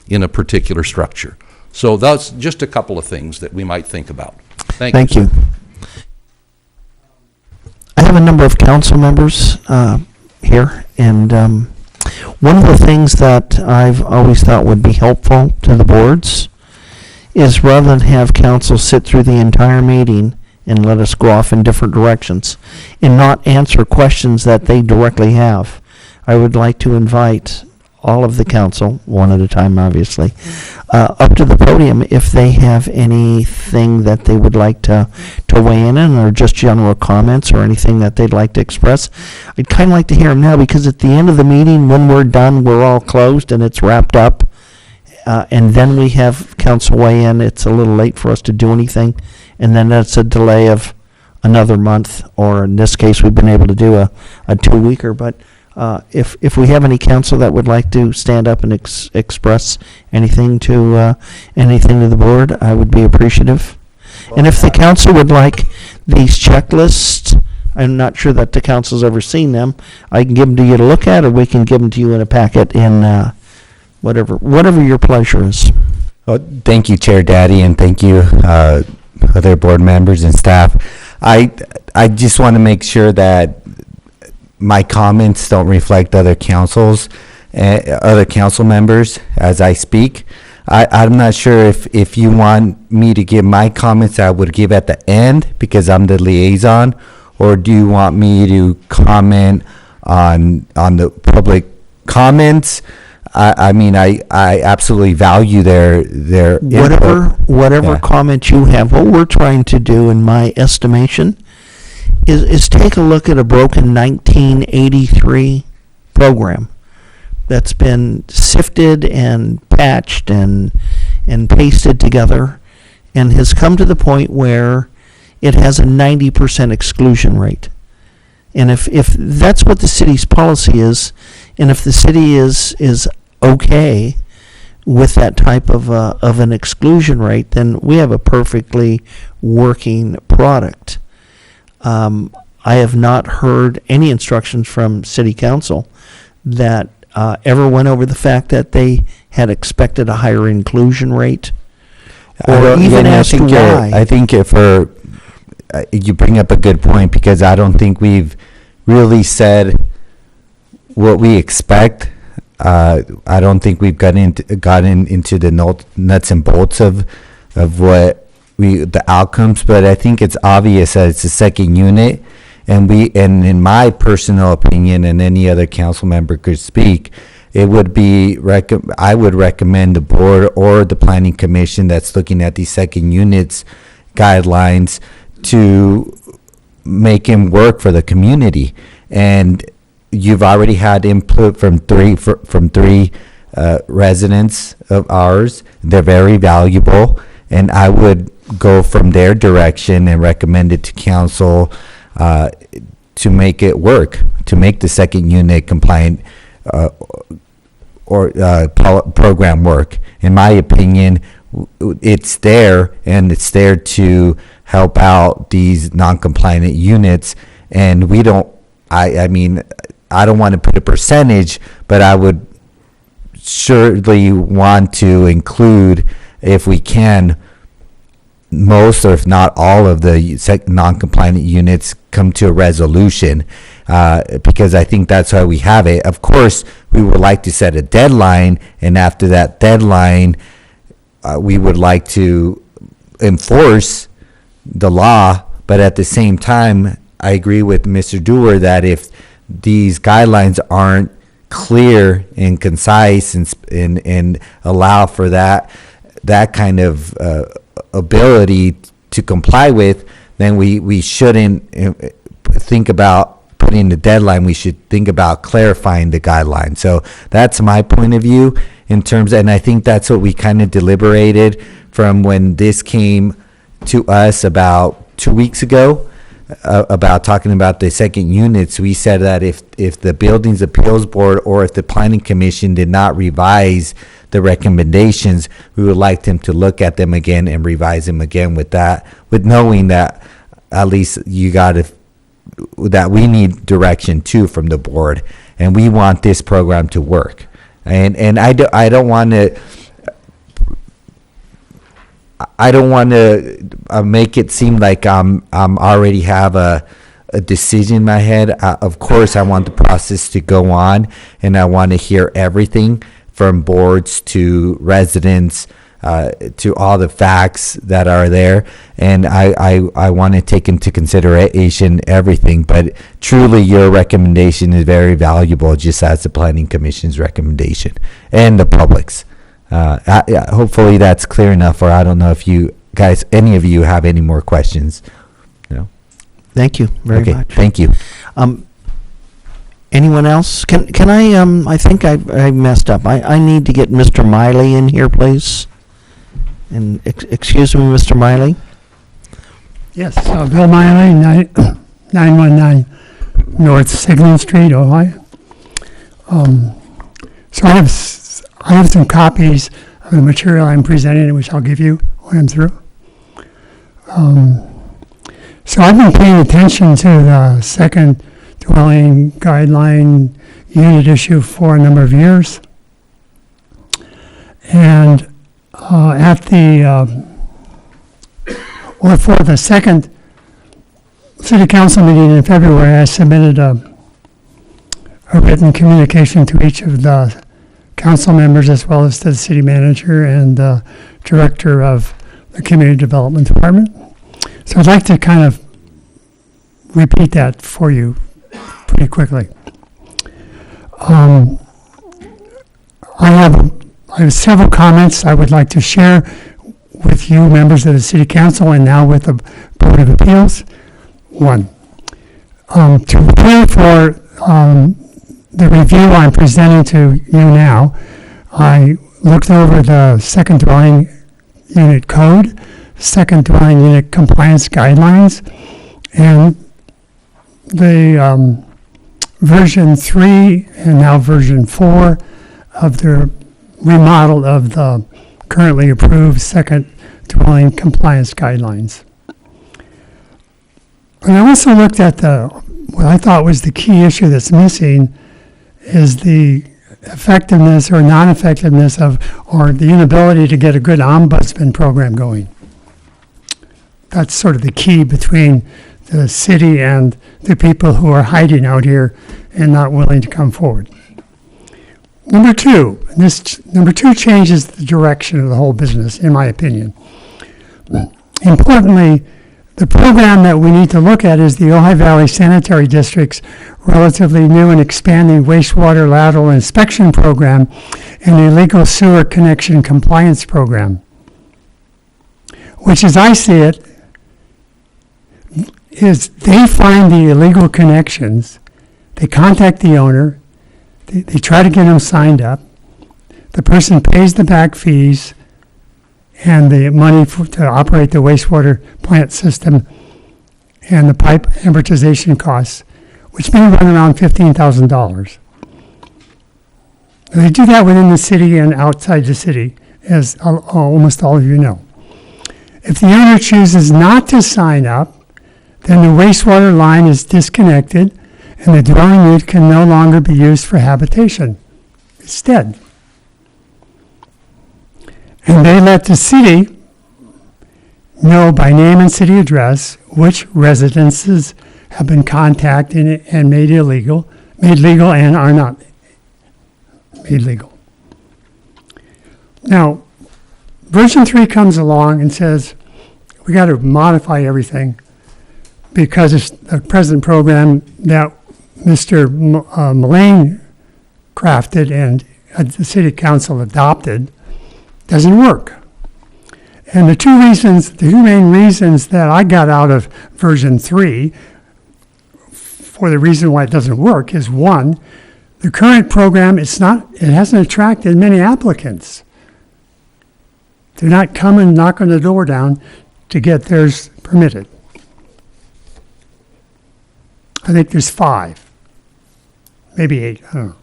in a particular structure. So that's just a couple of things that we might think about. Thank you. I have a number of council members here, and one of the things that I've always thought would be helpful to the boards is, rather than have council sit through the entire meeting and let us go off in different directions and not answer questions that they directly have, I would like to invite all of the council, one at a time obviously, up to the podium if they have anything that they would like to weigh in on, or just general comments or anything that they'd like to express. I'd kind of like to hear them now, because at the end of the meeting, when we're done, we're all closed and it's wrapped up, and then we have council weigh in. It's a little late for us to do anything, and then that's a delay of another month, or in this case, we've been able to do a 2-weeker, but if we have any council that would like to stand up and express anything to the board, I would be appreciative. And if the council would like these checklists, I'm not sure that the council's ever seen them, I can give them to you to look at, or we can give them to you in a packet in whatever your pleasure is. Well, thank you, Chair Daddy, and thank you, other board members and staff. I just want to make sure that my comments don't reflect other council members as I speak. I'm not sure if you want me to give my comments I would give at the end because I'm the liaison, or do you want me to comment on the public comments? I mean, I absolutely value their whatever comment you have. What we're trying to do, in my estimation, is take a look at a broken 1983 program that's been sifted and patched and pasted together, and has come to the point where it has a 90% exclusion rate. And if that's what the city's policy is, and if the city is okay with that type of an exclusion rate, then we have a perfectly working product. I have not heard any instructions from city council that ever went over the fact that they had expected a higher inclusion rate, or even asked why. I think you bring up a good point, because I don't think we've really said what we expect. I don't think we've gotten into the nuts and bolts of what the outcomes, but I think it's obvious that it's a second unit, and in my personal opinion, and any other council member could speak, it would be I would recommend the board or the planning commission that's looking at these second units guidelines to make him work for the community. And you've already had input from three residents of ours. They're very valuable, and I would go from their direction and recommend it to council to make it work, to make the second unit compliant program work. In my opinion, it's there, and it's there to help out these non-compliant units. And we don't, I mean, I don't want to put a percentage, but I would surely want to include, if we can, most or if not all of the non-compliant units come to a resolution, because I think that's why we have it. Of course, we would like to set a deadline, and after that deadline, we would like to enforce the law. But at the same time, I agree with Mr. Dewar that if these guidelines aren't clear and concise and allow for that kind of ability to comply with, then we shouldn't think about putting the deadline. We should think about clarifying the guideline. So that's my point of view in terms, and I think that's what we kind of deliberated from when this came to us about 2 weeks ago, about talking about the second units. We said that if the Buildings Appeals Board or if the Planning Commission did not revise the recommendations, we would like them to look at them again and revise them again with knowing that at least that we need direction too from the board, and we want this program to work. And I don't want to make it seem like I'm already have a decision in my head. Of course, I want the process to go on, and I want to hear everything from boards to residents, to all the facts that are there, and I want to take into consideration everything. But truly, your recommendation is very valuable, just as the Planning Commission's recommendation and the public's. Hopefully that's clear enough, or I don't know if you guys, any of you, have any more questions. No. Thank you very Okay, much. thank you. Anyone else? Can I think I messed up. I need to get Mr. Miley in here, please. And excuse me, Mr. Miley. Yes, Bill Miley, 919 North Signan Street, Ojai. So I have some copies of the material I'm presenting, which I'll give you when I'm through. So I've been paying attention to the second dwelling guideline unit issue for a number of years. And for the second city council meeting in February, I submitted a written communication to each of the council members, as well as to the city manager and the director of the community development department. So I'd like to kind of repeat that for you pretty quickly. I have several comments I would like to share with you, members of the City Council, and now with the Board of Appeals. One, to prepare for the review I'm presenting to you now, I looked over the second dwelling unit code, second dwelling unit compliance guidelines, and the version 3 and now version 4 of the remodel of the currently approved second dwelling compliance guidelines. And I also looked at what I thought was the key issue that's missing is the effectiveness or non-effectiveness or the inability to get a good ombudsman program going. That's sort of the key between the city and the people who are hiding out here and not willing to come forward. Number two changes the direction of the whole business, in my opinion. Importantly, the program that we need to look at is the Ojai Valley Sanitary District's relatively new and expanding wastewater lateral inspection program and illegal sewer connection compliance program, which, as I see it, is they find the illegal connections, they contact the owner, they try to get them signed up, the person pays the back fees and the money to operate the wastewater plant system and the pipe amortization costs, which may run around $15,000. They do that within the city and outside the city, as almost all of you know. If the owner chooses not to sign up, then the wastewater line is disconnected and the dwelling unit can no longer be used for habitation. It's dead. And they let the city know by name and city address which residences have been contacted and made legal and are not made legal. Now, version 3 comes along and says, we got to modify everything because it's the present program that Mr. Mullane crafted and the city council adopted doesn't work. And the two main reasons that I got out of version 3 for the reason why it doesn't work is, one, the current program, it hasn't attracted many applicants. They're not coming knocking the door down to get theirs permitted. I think there's 5, maybe 8, I don't know.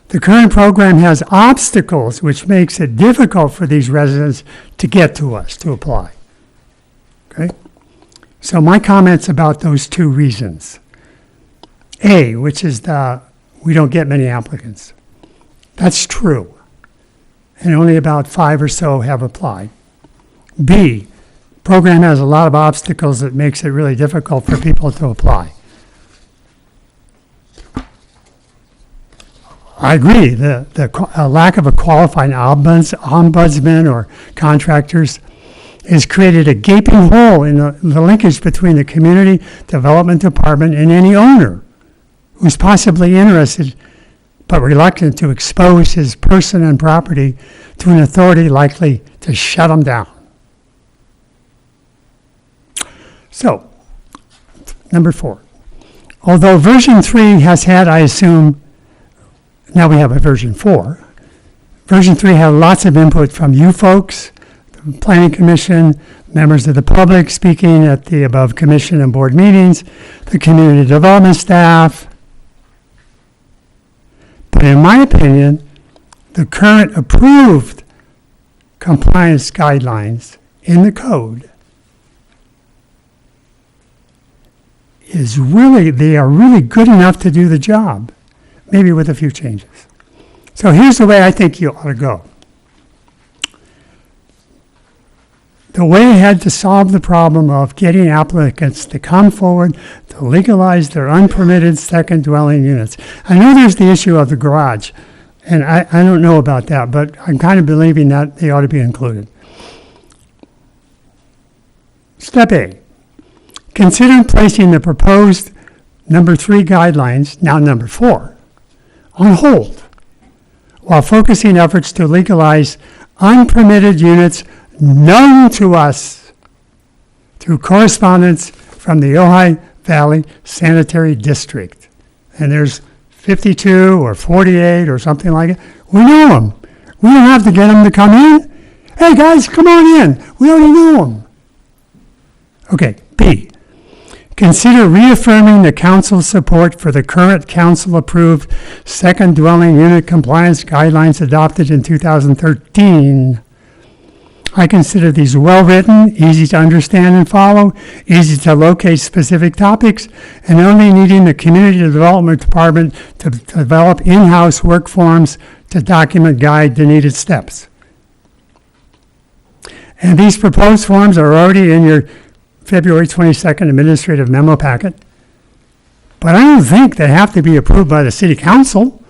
The current program has obstacles which makes it difficult for these residents to get to us to apply. Okay? So my comments about those two reasons. A, which is we don't get many applicants. That's true. And only about 5 or so have applied. B, program has a lot of obstacles that makes it really difficult for people to apply. I agree, the lack of a qualified ombudsman or contractors has created a gaping hole in the linkage between the community development department and any owner who's possibly interested but reluctant to expose his person and property to an authority likely to shut him down. So, number 4. Although version 3 has had, I assume, now we have a version 4. Version 3 had lots of input from you folks, the Planning Commission, members of the public speaking at the above commission and board meetings, the community development staff. But in my opinion, the current approved compliance guidelines in the code they are really good enough to do the job, maybe with a few changes. So here's the way I think you ought to go. The way ahead to solve the problem of getting applicants to come forward to legalize their unpermitted second dwelling units. I know there's the issue of the garage, and I don't know about that, but I'm kind of believing that they ought to be included. Step A. Consider placing the proposed number 3 guidelines, now number 4, on hold, while focusing efforts to legalize unpermitted units known to us through correspondence from the Ojai Valley Sanitary District. And there's 52 or 48 or something like it. We know them. We don't have to get them to come in. Hey guys, come on in. We already know them. Okay, B. Consider reaffirming the council's support for the current council-approved second dwelling unit compliance guidelines adopted in 2013. I consider these well-written, easy to understand and follow, easy to locate specific topics, and only needing the Community Development Department to develop in-house work forms to document guide the needed steps. And these proposed forms are already in your February 22nd administrative memo packet. But I don't think they have to be approved by the city council.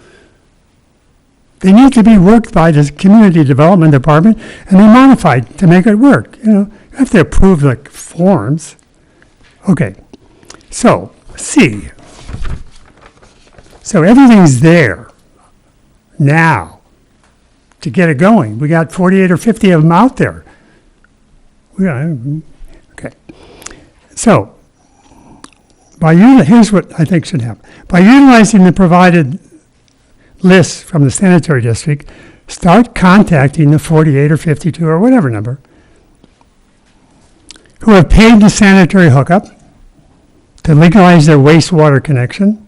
They need to be worked by the Community Development Department and they're modified to make it work. You have to approve the forms. Okay, so C. So everything's there now to get it going. We got 48 or 50 of them out there. Okay. So, here's what I think should happen. By utilizing the provided lists from the sanitary district, start contacting the 48 or 52 or whatever number who have paid the sanitary hookup to legalize their wastewater connection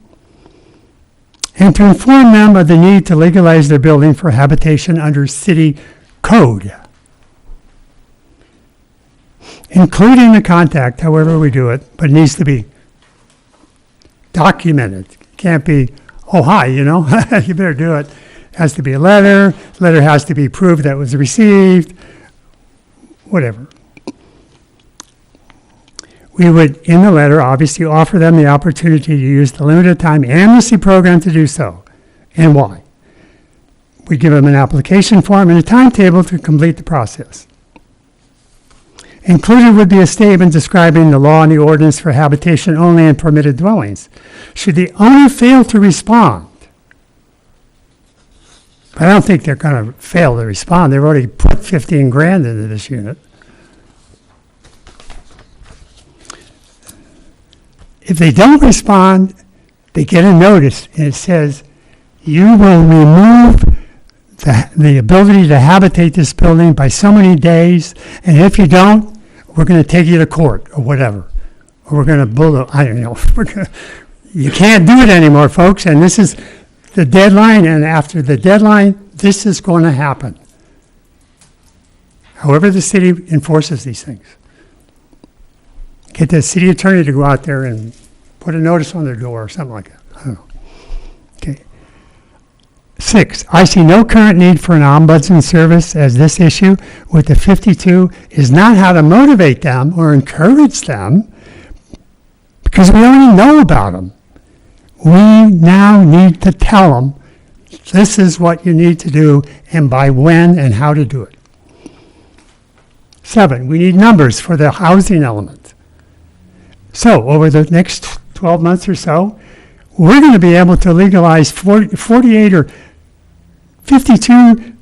and to inform them of the need to legalize their building for habitation under city code. Including the contact, however we do it, but it needs to be documented. Can't be, oh, hi, you better do it. It has to be a letter. Letter has to be proof that it was received, whatever. We would, in the letter, obviously offer them the opportunity to use the limited time amnesty program to do so, and why. We give them an application form and a timetable to complete the process. Included would be a statement describing the law and the ordinance for habitation only in permitted dwellings. Should the owner fail to respond, I don't think they're going to fail to respond. They've already put 15 grand into this unit. If they don't respond, they get a notice and it says, you will remove the ability to habitate this building by so many days, and if you don't, we're going to take you to court or whatever. Or we're going to build I don't know. You can't do it anymore, folks, and this is the deadline, and after the deadline, this is going to happen. However the city enforces these things. Get the city attorney to go out there and put a notice on their door or something like that. I don't know. Okay. 6, I see no current need for an ombudsman service, as this issue with the 52 is not how to motivate them or encourage them, because we already know about them. We now need to tell them, this is what you need to do, and by when and how to do it. 7, we need numbers for the housing element. So over the next 12 months or so, we're going to be able to legalize 48 or 52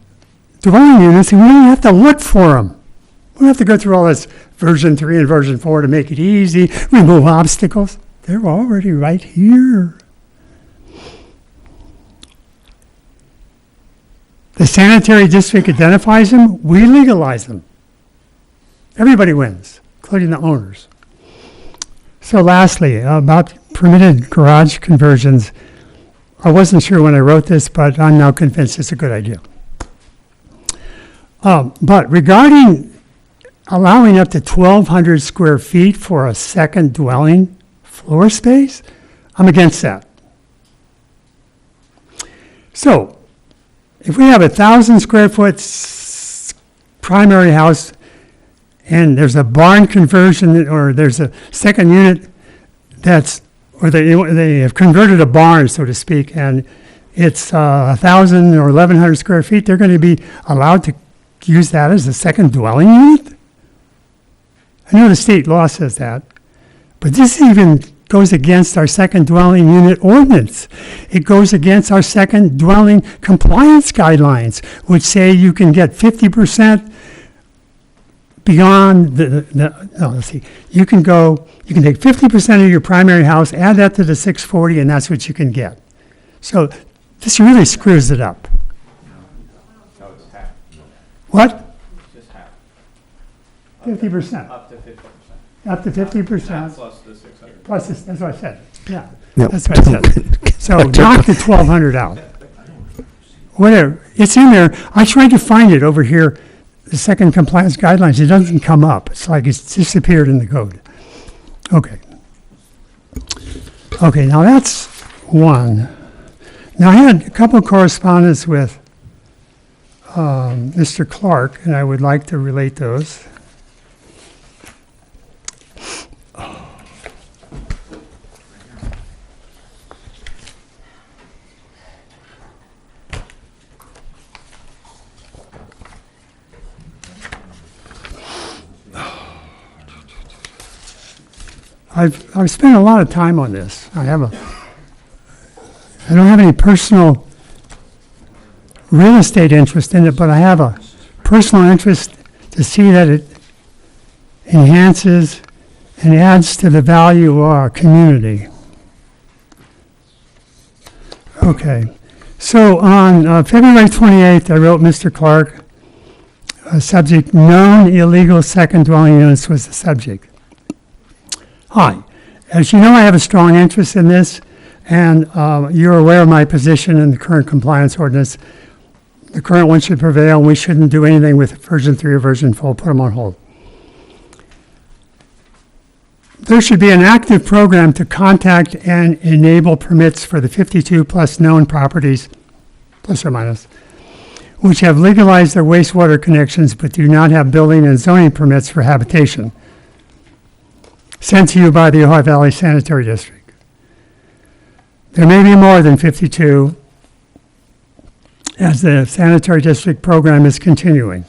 dwelling units, and we don't have to look for them. We don't have to go through all this version 3 and version 4 to make it easy, remove obstacles. They're already right here. The sanitary district identifies them, we legalize them. Everybody wins, including the owners. So lastly, about permitted garage conversions, I wasn't sure when I wrote this, but I'm now convinced it's a good idea. But regarding allowing up to 1,200 square feet for a second dwelling floor space, I'm against that. So, if we have 1,000 square foot primary house and there's a barn conversion or there's a second unit or they have converted a barn, so to speak, and it's 1,000 or 1,100 square feet, they're going to be allowed to use that as a second dwelling unit? I know the state law says that, but this even goes against our second dwelling unit ordinance. It goes against our second dwelling compliance guidelines, which say you can get 50% beyond you can take 50% of your primary house, add that to the 640, and that's what you can get. So this really screws it up. No, it's half. What? It's just half. 50%. Up to 50%. Up to 50%. Plus the 600. Plus, that's what I said. Yeah, Yep. that's what I said. So knock the 1,200 out. Whatever, it's in there. I tried to find it over here, the second compliance guidelines. It doesn't come up. It's like it's disappeared in the code. Okay. Okay, now that's one. Now I had a couple of correspondence with Mr. Clark, and I would like to relate those. I've spent a lot of time on this. I don't have any personal real estate interest in it, but I have a personal interest to see that it enhances and adds to the value of our community. Okay, so on February 28th, I wrote Mr. Clark, subject, known illegal second dwelling units was the subject. Hi, as you know, I have a strong interest in this, and you're aware of my position in the current compliance ordinance. The current one should prevail, and we shouldn't do anything with version 3 or version 4, put them on hold. There should be an active program to contact and enable permits for the 52 plus known properties, plus or minus, which have legalized their wastewater connections but do not have building and zoning permits for habitation, sent to you by the Ojai Valley Sanitary District. There may be more than 52 as the Sanitary District program is continuing.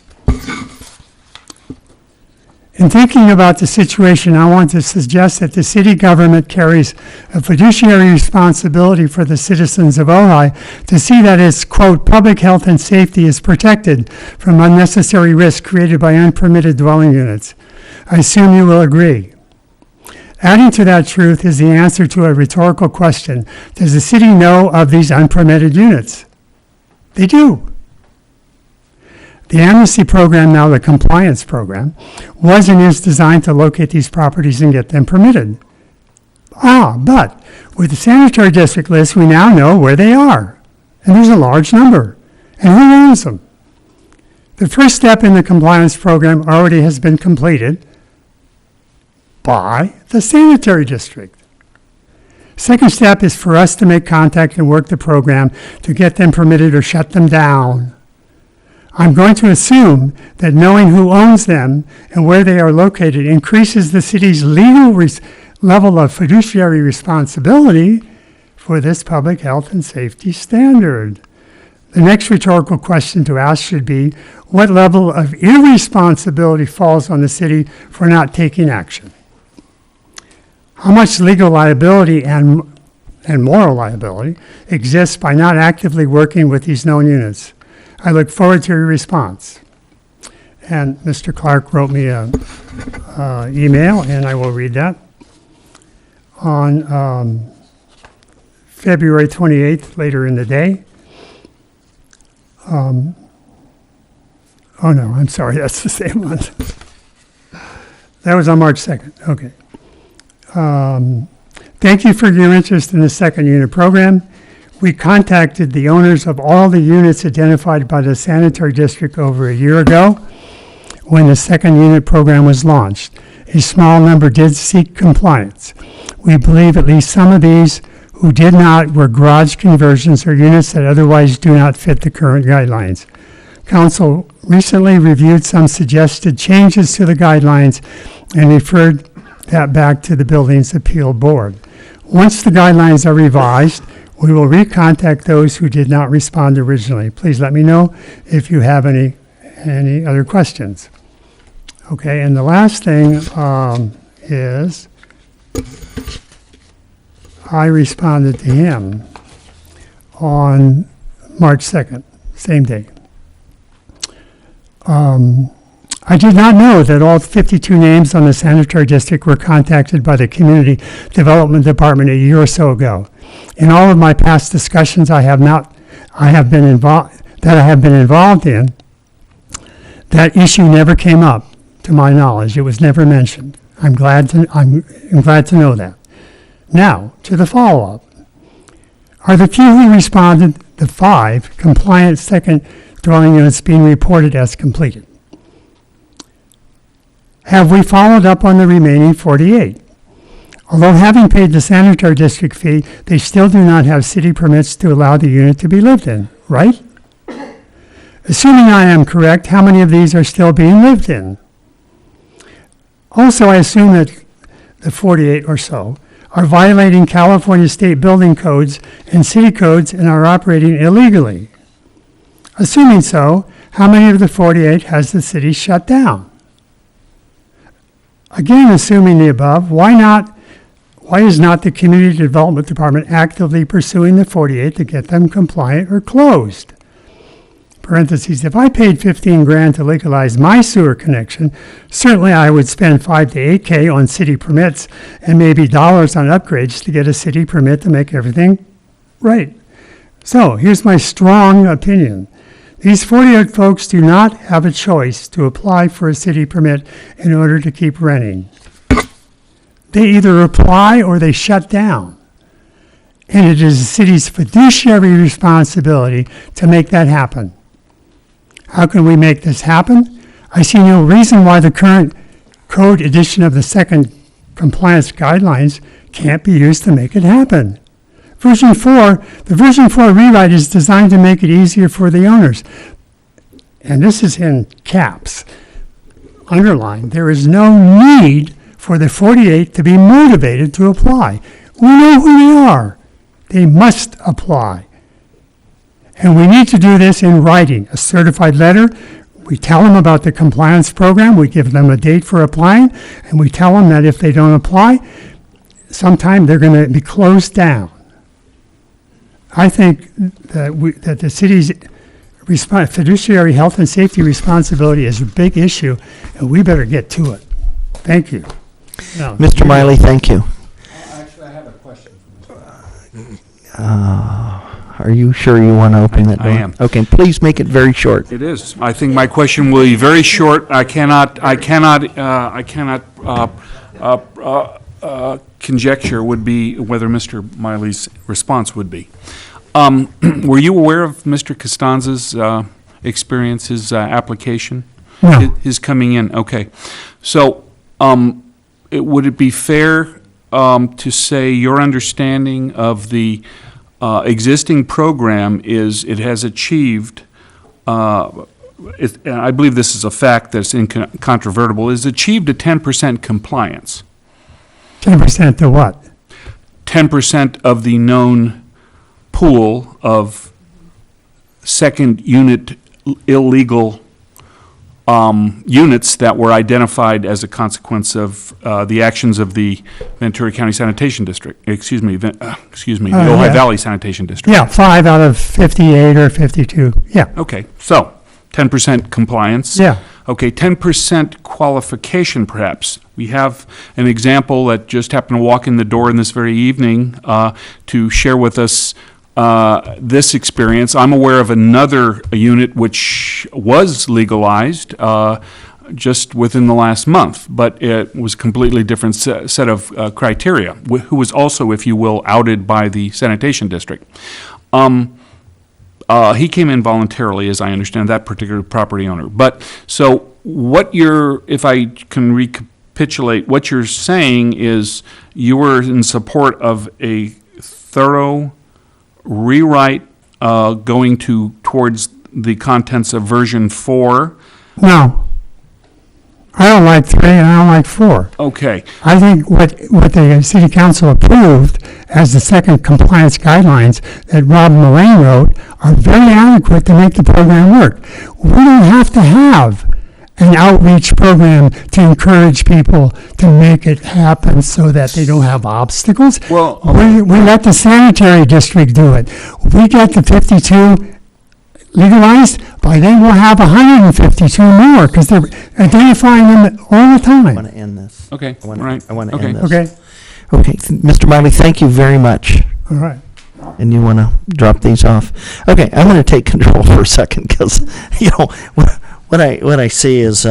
In thinking about the situation, I want to suggest that the city government carries a fiduciary responsibility for the citizens of Ojai to see that its, quote, public health and safety is protected from unnecessary risk created by unpermitted dwelling units. I assume you will agree. Adding to that truth is the answer to a rhetorical question. Does the city know of these unpermitted units? They do. The amnesty program, now the compliance program, was and is designed to locate these properties and get them permitted. But with the sanitary district list, we now know where they are. And there's a large number. And who owns them? The first step in the compliance program already has been completed by the sanitary district. Second step is for us to make contact and work the program to get them permitted or shut them down. I'm going to assume that knowing who owns them and where they are located increases the city's legal level of fiduciary responsibility for this public health and safety standard. The next rhetorical question to ask should be, what level of irresponsibility falls on the city for not taking action? How much legal liability and moral liability exists by not actively working with these known units? I look forward to your response. And Mr. Clark wrote me an email, and I will read that. On February 28th, later in the day. Oh no, I'm sorry, that's the same one. That was on March 2nd, okay. Thank you for your interest in the second unit program. We contacted the owners of all the units identified by the sanitary district over a year ago when the second unit program was launched. A small number did seek compliance. We believe at least some of these who did not were garage conversions or units that otherwise do not fit the current guidelines. Council recently reviewed some suggested changes to the guidelines and referred that back to the Buildings Appeal Board. Once the guidelines are revised, we will recontact those who did not respond originally. Please let me know if you have any other questions. Okay, and the last thing is I responded to him on March 2nd, same day. I did not know that all 52 names on the sanitary district were contacted by the Community Development Department a year or so ago. In all of my past discussions I have been involved in, that issue never came up, to my knowledge. It was never mentioned. I'm glad to know that. Now, to the follow-up. Are the few who responded, the 5 compliant second dwelling units being reported as completed? Have we followed up on the remaining 48? Although having paid the sanitary district fee, they still do not have city permits to allow the unit to be lived in, right? Assuming I am correct, how many of these are still being lived in? Also, I assume that the 48 or so are violating California state building codes and city codes and are operating illegally. Assuming so, how many of the 48 has the city shut down? Again, assuming the above, why is not the Community Development Department actively pursuing the 48 to get them compliant or closed? Parentheses, if I paid $15,000 to legalize my sewer connection, certainly I would spend $5 to $8K on city permits and maybe dollars on upgrades to get a city permit to make everything right. So here's my strong opinion. These 48 folks do not have a choice to apply for a city permit in order to keep renting. They either apply or they shut down. And it is the city's fiduciary responsibility to make that happen. How can we make this happen? I see no reason why the current code edition of the second compliance guidelines can't be used to make it happen. The version 4 rewrite is designed to make it easier for the owners. And this is in caps, underlined. There is no need for the 48 to be motivated to apply. We know who they are. They must apply. And we need to do this in writing, a certified letter. We tell them about the compliance program. We give them a date for applying. And we tell them that if they don't apply, sometime they're going to be closed down. I think that the city's fiduciary health and safety responsibility is a big issue, and we better get to it. Thank you. Now, Mr. Miley, thank you. Actually, I have a question for Mr. Are you sure you want to open that door? I am. Okay, please make it very short. It is. I think my question will be very short. I cannot conjecture would be whether Mr. Miley's response would be. Were you aware of Mr. Costanza's experience, his application? No. His coming in, okay. So, would it be fair to say your understanding of the existing program is it has achieved, and I believe this is a fact that's incontrovertible, is achieved a 10% compliance? 10% to what? 10% of the known pool of second unit illegal units that were identified as a consequence of the actions of the Ventura County Sanitation District, the Ojai yeah. Valley Sanitation District. Yeah, 5 out of 58 or 52. Yeah. Okay, so 10% compliance. Yeah. Okay, 10% qualification perhaps. We have an example that just happened to walk in the door in this very evening to share with us this experience. I'm aware of another unit which was legalized just within the last month, but it was a completely different set of criteria, who was also, if you will, outed by the sanitation district. He came in voluntarily, as I understand, that particular property owner. But so if I can recapitulate, what you're saying is you were in support of a thorough rewrite going towards the contents of version 4. No. I don't like 3 and I don't like 4. Okay. I think what the city council approved as the second compliance guidelines that Rob Mullane wrote are very adequate to make the program work. We don't have to have an outreach program to encourage people to make it happen so that they don't have obstacles. Well, we let the sanitary district do it. We get the 52 legalized, by then we'll have 152 more because they're identifying them all the I time. want to end this. okay, I want right. to end Okay. this. Okay? Okay, Mr. Miley, thank you very much. All right. And you want to drop these off? Okay, I'm going to take control for a second because, what I see is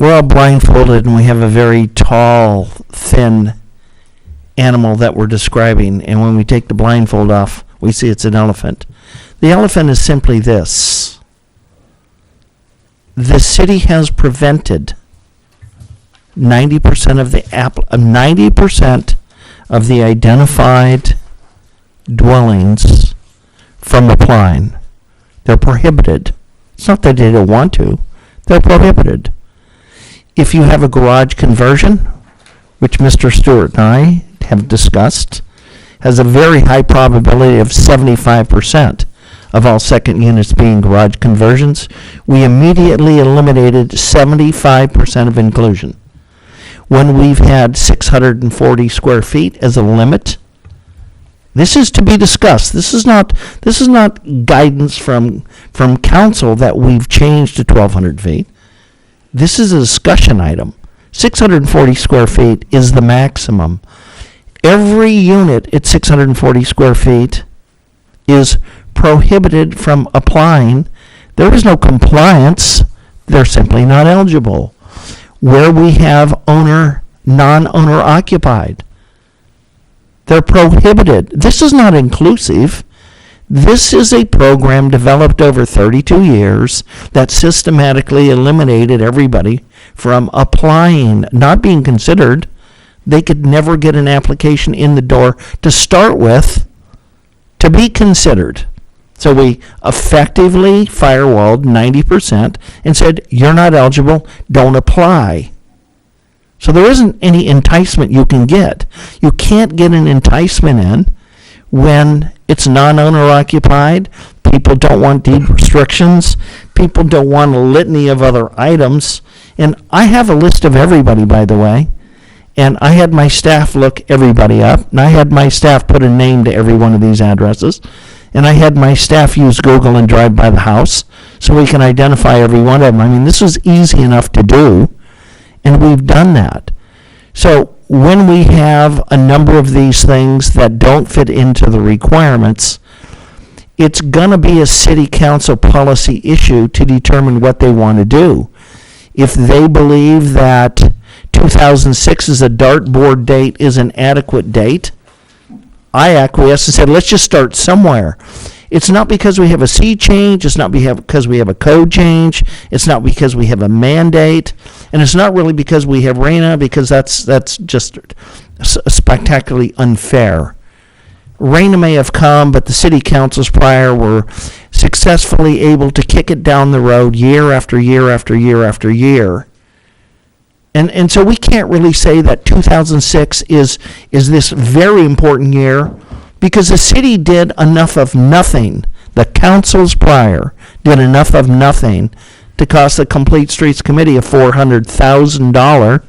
we're all blindfolded and we have a very tall, thin animal that we're describing, and when we take the blindfold off, we see it's an elephant. The elephant is simply this. The city has prevented 90% of the identified dwellings from applying. They're prohibited. It's not that they don't want to. They're prohibited. If you have a garage conversion, which Mr. Stewart and I have discussed, has a very high probability of 75% of all second units being garage conversions, we immediately eliminated 75% of inclusion. When we've had 640 square feet as a limit, this is to be discussed. This is not guidance from council that we've changed to 1,200 feet. This is a discussion item. 640 square feet is the maximum. Every unit at 640 square feet is prohibited from applying. There is no compliance. They're simply not eligible. Where we have non-owner occupied, they're prohibited. This is not inclusive. This is a program developed over 32 years that systematically eliminated everybody from applying, not being considered. They could never get an application in the door to start with to be considered. So we effectively firewalled 90% and said, you're not eligible, don't apply. So there isn't any enticement you can get. You can't get an enticement in when it's non-owner occupied. People don't want deed restrictions. People don't want a litany of other items. And I have a list of everybody, by the way. And I had my staff look everybody up. And I had my staff put a name to every one of these addresses. And I had my staff use Google and drive by the house so we can identify every one of them. I mean, this was easy enough to do. And we've done that. So when we have a number of these things that don't fit into the requirements, it's going to be a city council policy issue to determine what they want to do. If they believe that 2006 as a dartboard date is an adequate date, I acquiesced and said, let's just start somewhere. It's not because we have a sea change. It's not because we have a code change. It's not because we have a mandate. And it's not really because we have RENA, because that's just spectacularly unfair. RENA may have come, but the city councils prior were successfully able to kick it down the road year after year after year after year. And so we can't really say that 2006 is this very important year, because the city did enough of nothing. The councils prior did enough of nothing to cost the Complete Streets Committee a $400,000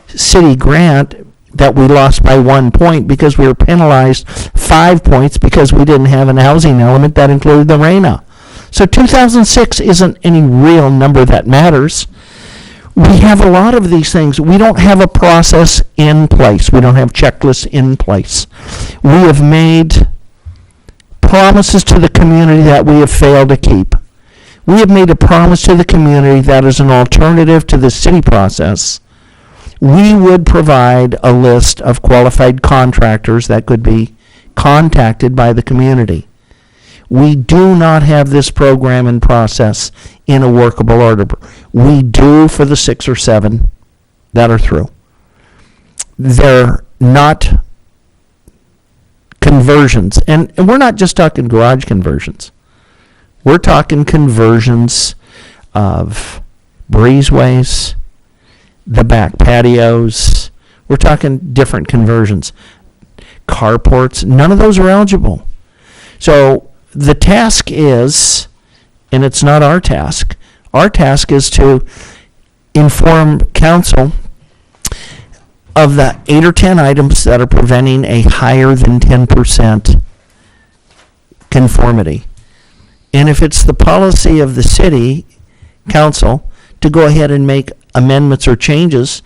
city grant that we lost by 1 point because we were penalized 5 points because we didn't have an housing element that included the RENA. So 2006 isn't any real number that matters. We have a lot of these things. We don't have a process in place. We don't have checklists in place. We have made promises to the community that we have failed to keep. We have made a promise to the community that as an alternative to the city process, we would provide a list of qualified contractors that could be contacted by the community. We do not have this program and process in a workable order. We do for the 6 or 7 that are through. They're not conversions. And we're not just talking garage conversions. We're talking conversions of breezeways, the back patios. We're talking different conversions. Carports, none of those are eligible. So the task is, and it's not our task is to inform council of the 8 or 10 items that are preventing a higher than 10% conformity. And if it's the policy of the city council to go ahead and make amendments or changes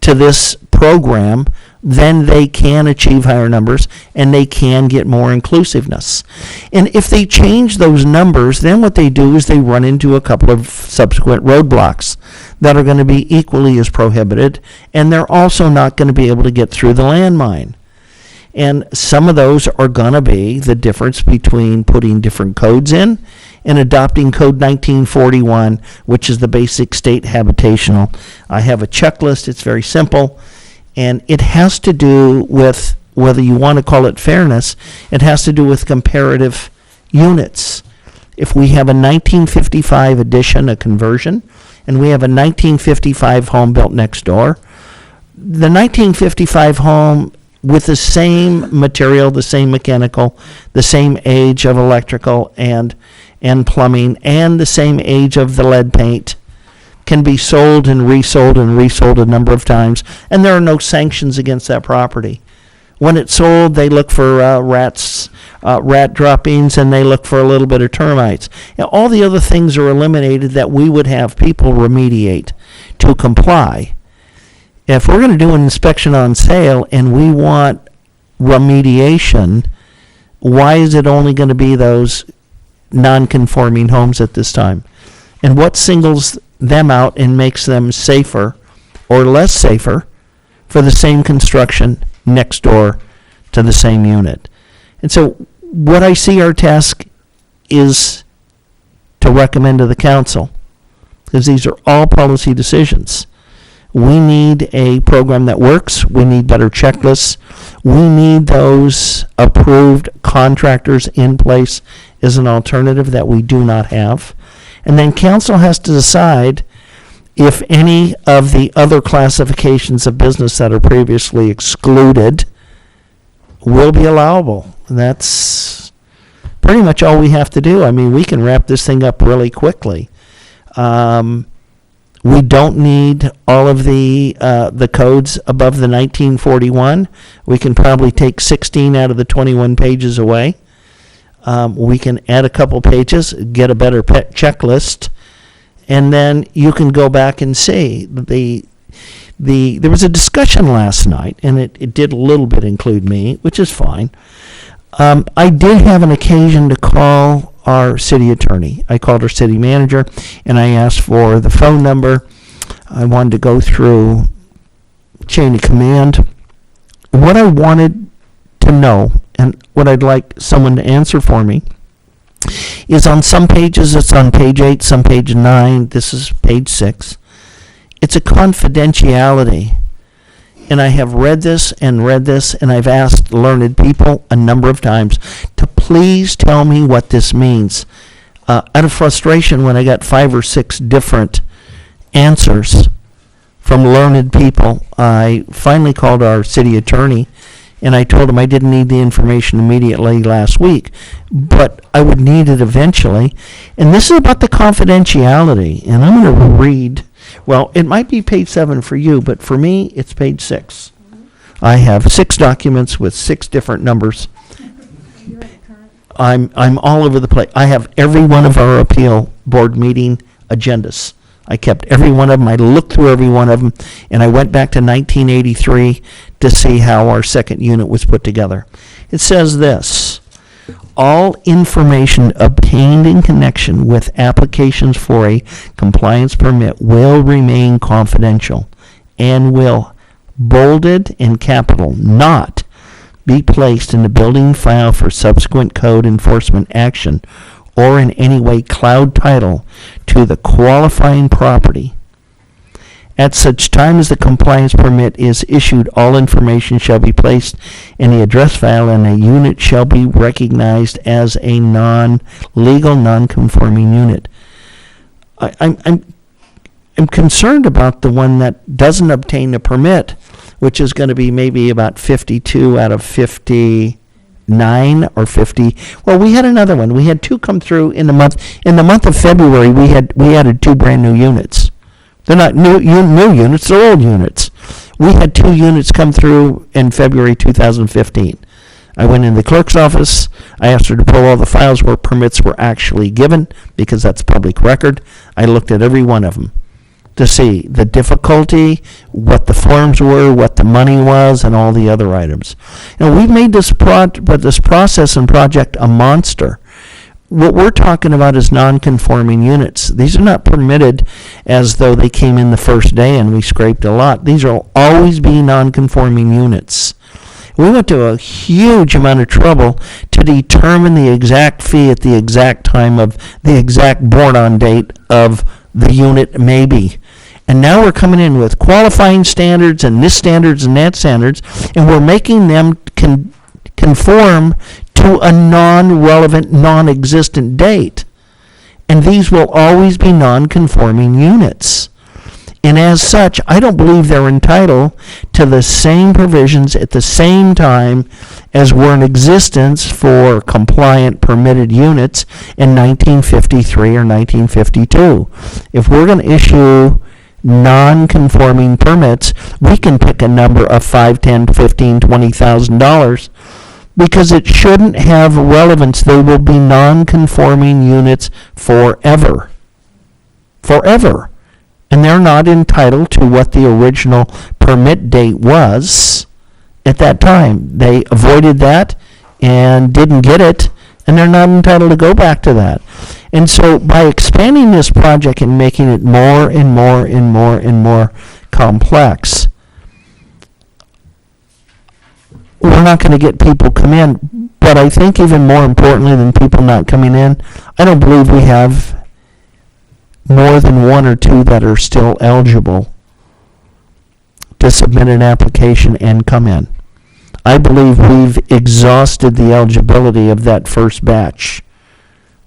to this program, then they can achieve higher numbers and they can get more inclusiveness. And if they change those numbers, then what they do is they run into a couple of subsequent roadblocks. that are going to be equally as prohibited, and they're also not going to be able to get through the landmine. And some of those are going to be the difference between putting different codes in and adopting Code 1941, which is the basic state habitational. I have a checklist. It's very simple, and it has to do with, whether you want to call it fairness, it has to do with comparative units. If we have a 1955 addition, a conversion, and we have a 1955 home built next door, the 1955 home with the same material, the same mechanical, the same age of electrical and plumbing, and the same age of the lead paint, can be sold and resold a number of times, and there are no sanctions against that property. When it's sold, they look for rat droppings, and they look for a little bit of termites. Now, all the other things are eliminated that we would have people remediate to comply. If we're going to do an inspection on sale and we want remediation, why is it only going to be those non-conforming homes at this time? And what singles them out and makes them safer or less safer for the same construction next door to the same unit? And so what I see our task is to recommend to the council, because these are all policy decisions. We need a program that works. We need better checklists. We need those approved contractors in place as an alternative that we do not have. And then council has to decide if any of the other classifications of business that are previously excluded will be allowable. And that's pretty much all we have to do. I mean, we can wrap this thing up really quickly. We don't need all of the codes above the 1941. We can probably take 16 out of the 21 pages away. We can add a couple pages, get a better checklist, and then you can go back and see. There was a discussion last night, and it did a little bit include me, which is fine. I did have an occasion to call our city attorney. I called our city manager, and I asked for the phone number. I wanted to go through chain of command. What I wanted to know, and what I'd like someone to answer for me, is on some pages, it's on page 8, some page 9, this is page 6. It's a confidentiality. And I have read this, and I've asked learned people a number of times to please tell me what this means. Out of frustration, when I got 5 or 6 different answers from learned people, I finally called our city attorney, and I told him I didn't need the information immediately last week, but I would need it eventually. And this is about the confidentiality, and I'm going to read. Well, it might be page 7 for you, but for me, it's page 6. I have 6 documents with 6 different numbers. I'm all over the place. I have every one of our appeal board meeting agendas. I kept every one of them. I looked through every one of them, and I went back to 1983 to see how our second unit was put together. It says this: all information obtained in connection with applications for a compliance permit will remain confidential and will, bolded in capital, not be placed in the building file for subsequent code enforcement action or in any way cloud title to the qualifying property. At such time as the compliance permit is issued, all information shall be placed in the address file, and a unit shall be recognized as a non-legal, non-conforming unit. I'm concerned about the one that doesn't obtain a permit, which is going to be maybe about 52 out of 59 or 50. Well, we had another one. We had 2 come through in the month. In the month of February, we added 2 brand new units. They're not new units, they're old units. We had 2 units come through in February 2015. I went in the clerk's office. I asked her to pull all the files where permits were actually given, because that's public record. I looked at every one of them to see the difficulty, what the forms were, what the money was, and all the other items. We've made this process and project a monster. what we're talking about is non-conforming units. These are not permitted as though they came in the first day and we scraped a lot. These will always be non-conforming units. We went to a huge amount of trouble to determine the exact fee at the exact time of the exact born-on date of the unit maybe. And now we're coming in with qualifying standards and this standards and that standards, and we're making them conform to a non-relevant, non-existent date. And these will always be non-conforming units. And as such, I don't believe they're entitled to the same provisions at the same time as were in existence for compliant permitted units in 1953 or 1952. If we're going to issue non-conforming permits, we can pick a number of $5, $10, $15, $20,000 because it shouldn't have relevance. They will be non-conforming units forever. Forever. And they're not entitled to what the original permit date was at that time. They avoided that and didn't get it, and they're not entitled to go back to that. And so by expanding this project and making it more and more and more and more complex, we're not going to get people come in. But I think even more importantly than people not coming in, I don't believe we have more than one or two that are still eligible to submit an application and come in. I believe we've exhausted the eligibility of that first batch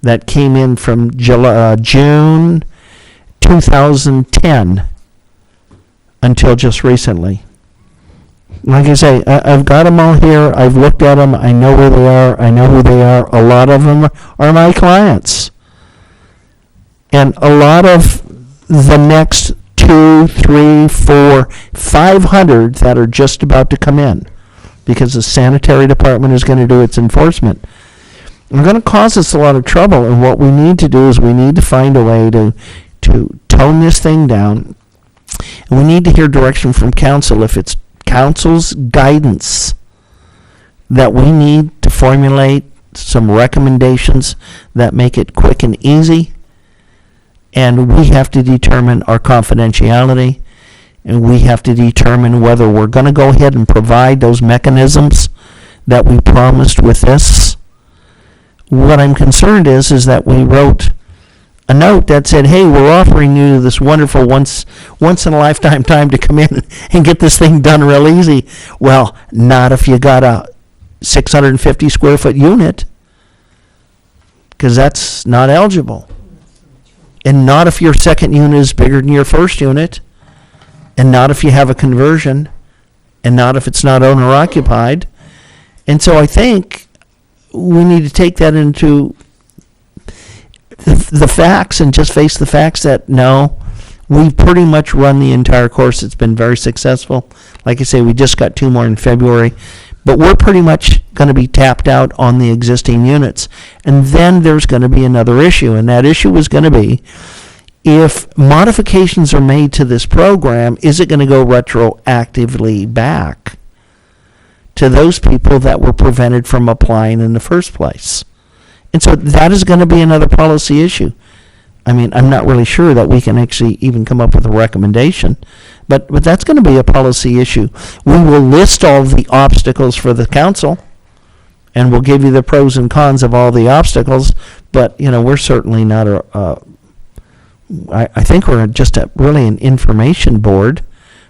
that came in from June 2010 until just recently. Like I say, I've got them all here. I've looked at them. I know where they are. I know who they are. A lot of them are my clients. And a lot of the next 2, 3, 4, 500 that are just about to come in, because the sanitary department is going to do its enforcement, are going to cause us a lot of trouble. And what we need to do is we need to find a way to tone this thing down. And we need to hear direction from council. If it's council's guidance that we need to formulate some recommendations that make it quick and easy, and we have to determine our confidentiality, and we have to determine whether we're going to go ahead and provide those mechanisms that we promised with this. What I'm concerned is that we wrote a note that said, hey, we're offering you this wonderful once in a lifetime time to come in and get this thing done real easy. Well, not if you got a 650 square foot unit, because that's not eligible. And not if your second unit is bigger than your first unit, and not if you have a conversion, and not if it's not owner occupied. And so I think we need to take that into the facts and just face the facts that no, we've pretty much run the entire course. It's been very successful. Like I say, we just got 2 more in February. But we're pretty much going to be tapped out on the existing units. And then there's going to be another issue, and that issue is going to be, if modifications are made to this program, is it going to go retroactively back to those people that were prevented from applying in the first place? And so that is going to be another policy issue. I mean, I'm not really sure that we can actually even come up with a recommendation, but that's going to be a policy issue. We will list all the obstacles for the council, and we'll give you the pros and cons of all the obstacles, but, we're certainly not I think we're just really an information board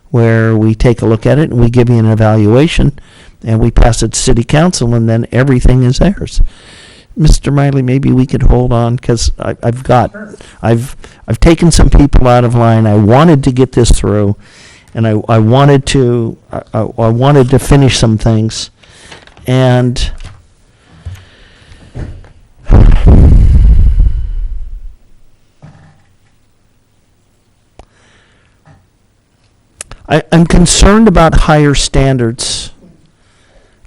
where we take a look at it and we give you an evaluation, and we pass it to city council, and then everything is theirs. Mr. Miley, maybe we could hold on, because I've taken some people out of line. I wanted to get this through, and I wanted to finish some things, and I'm concerned about higher standards.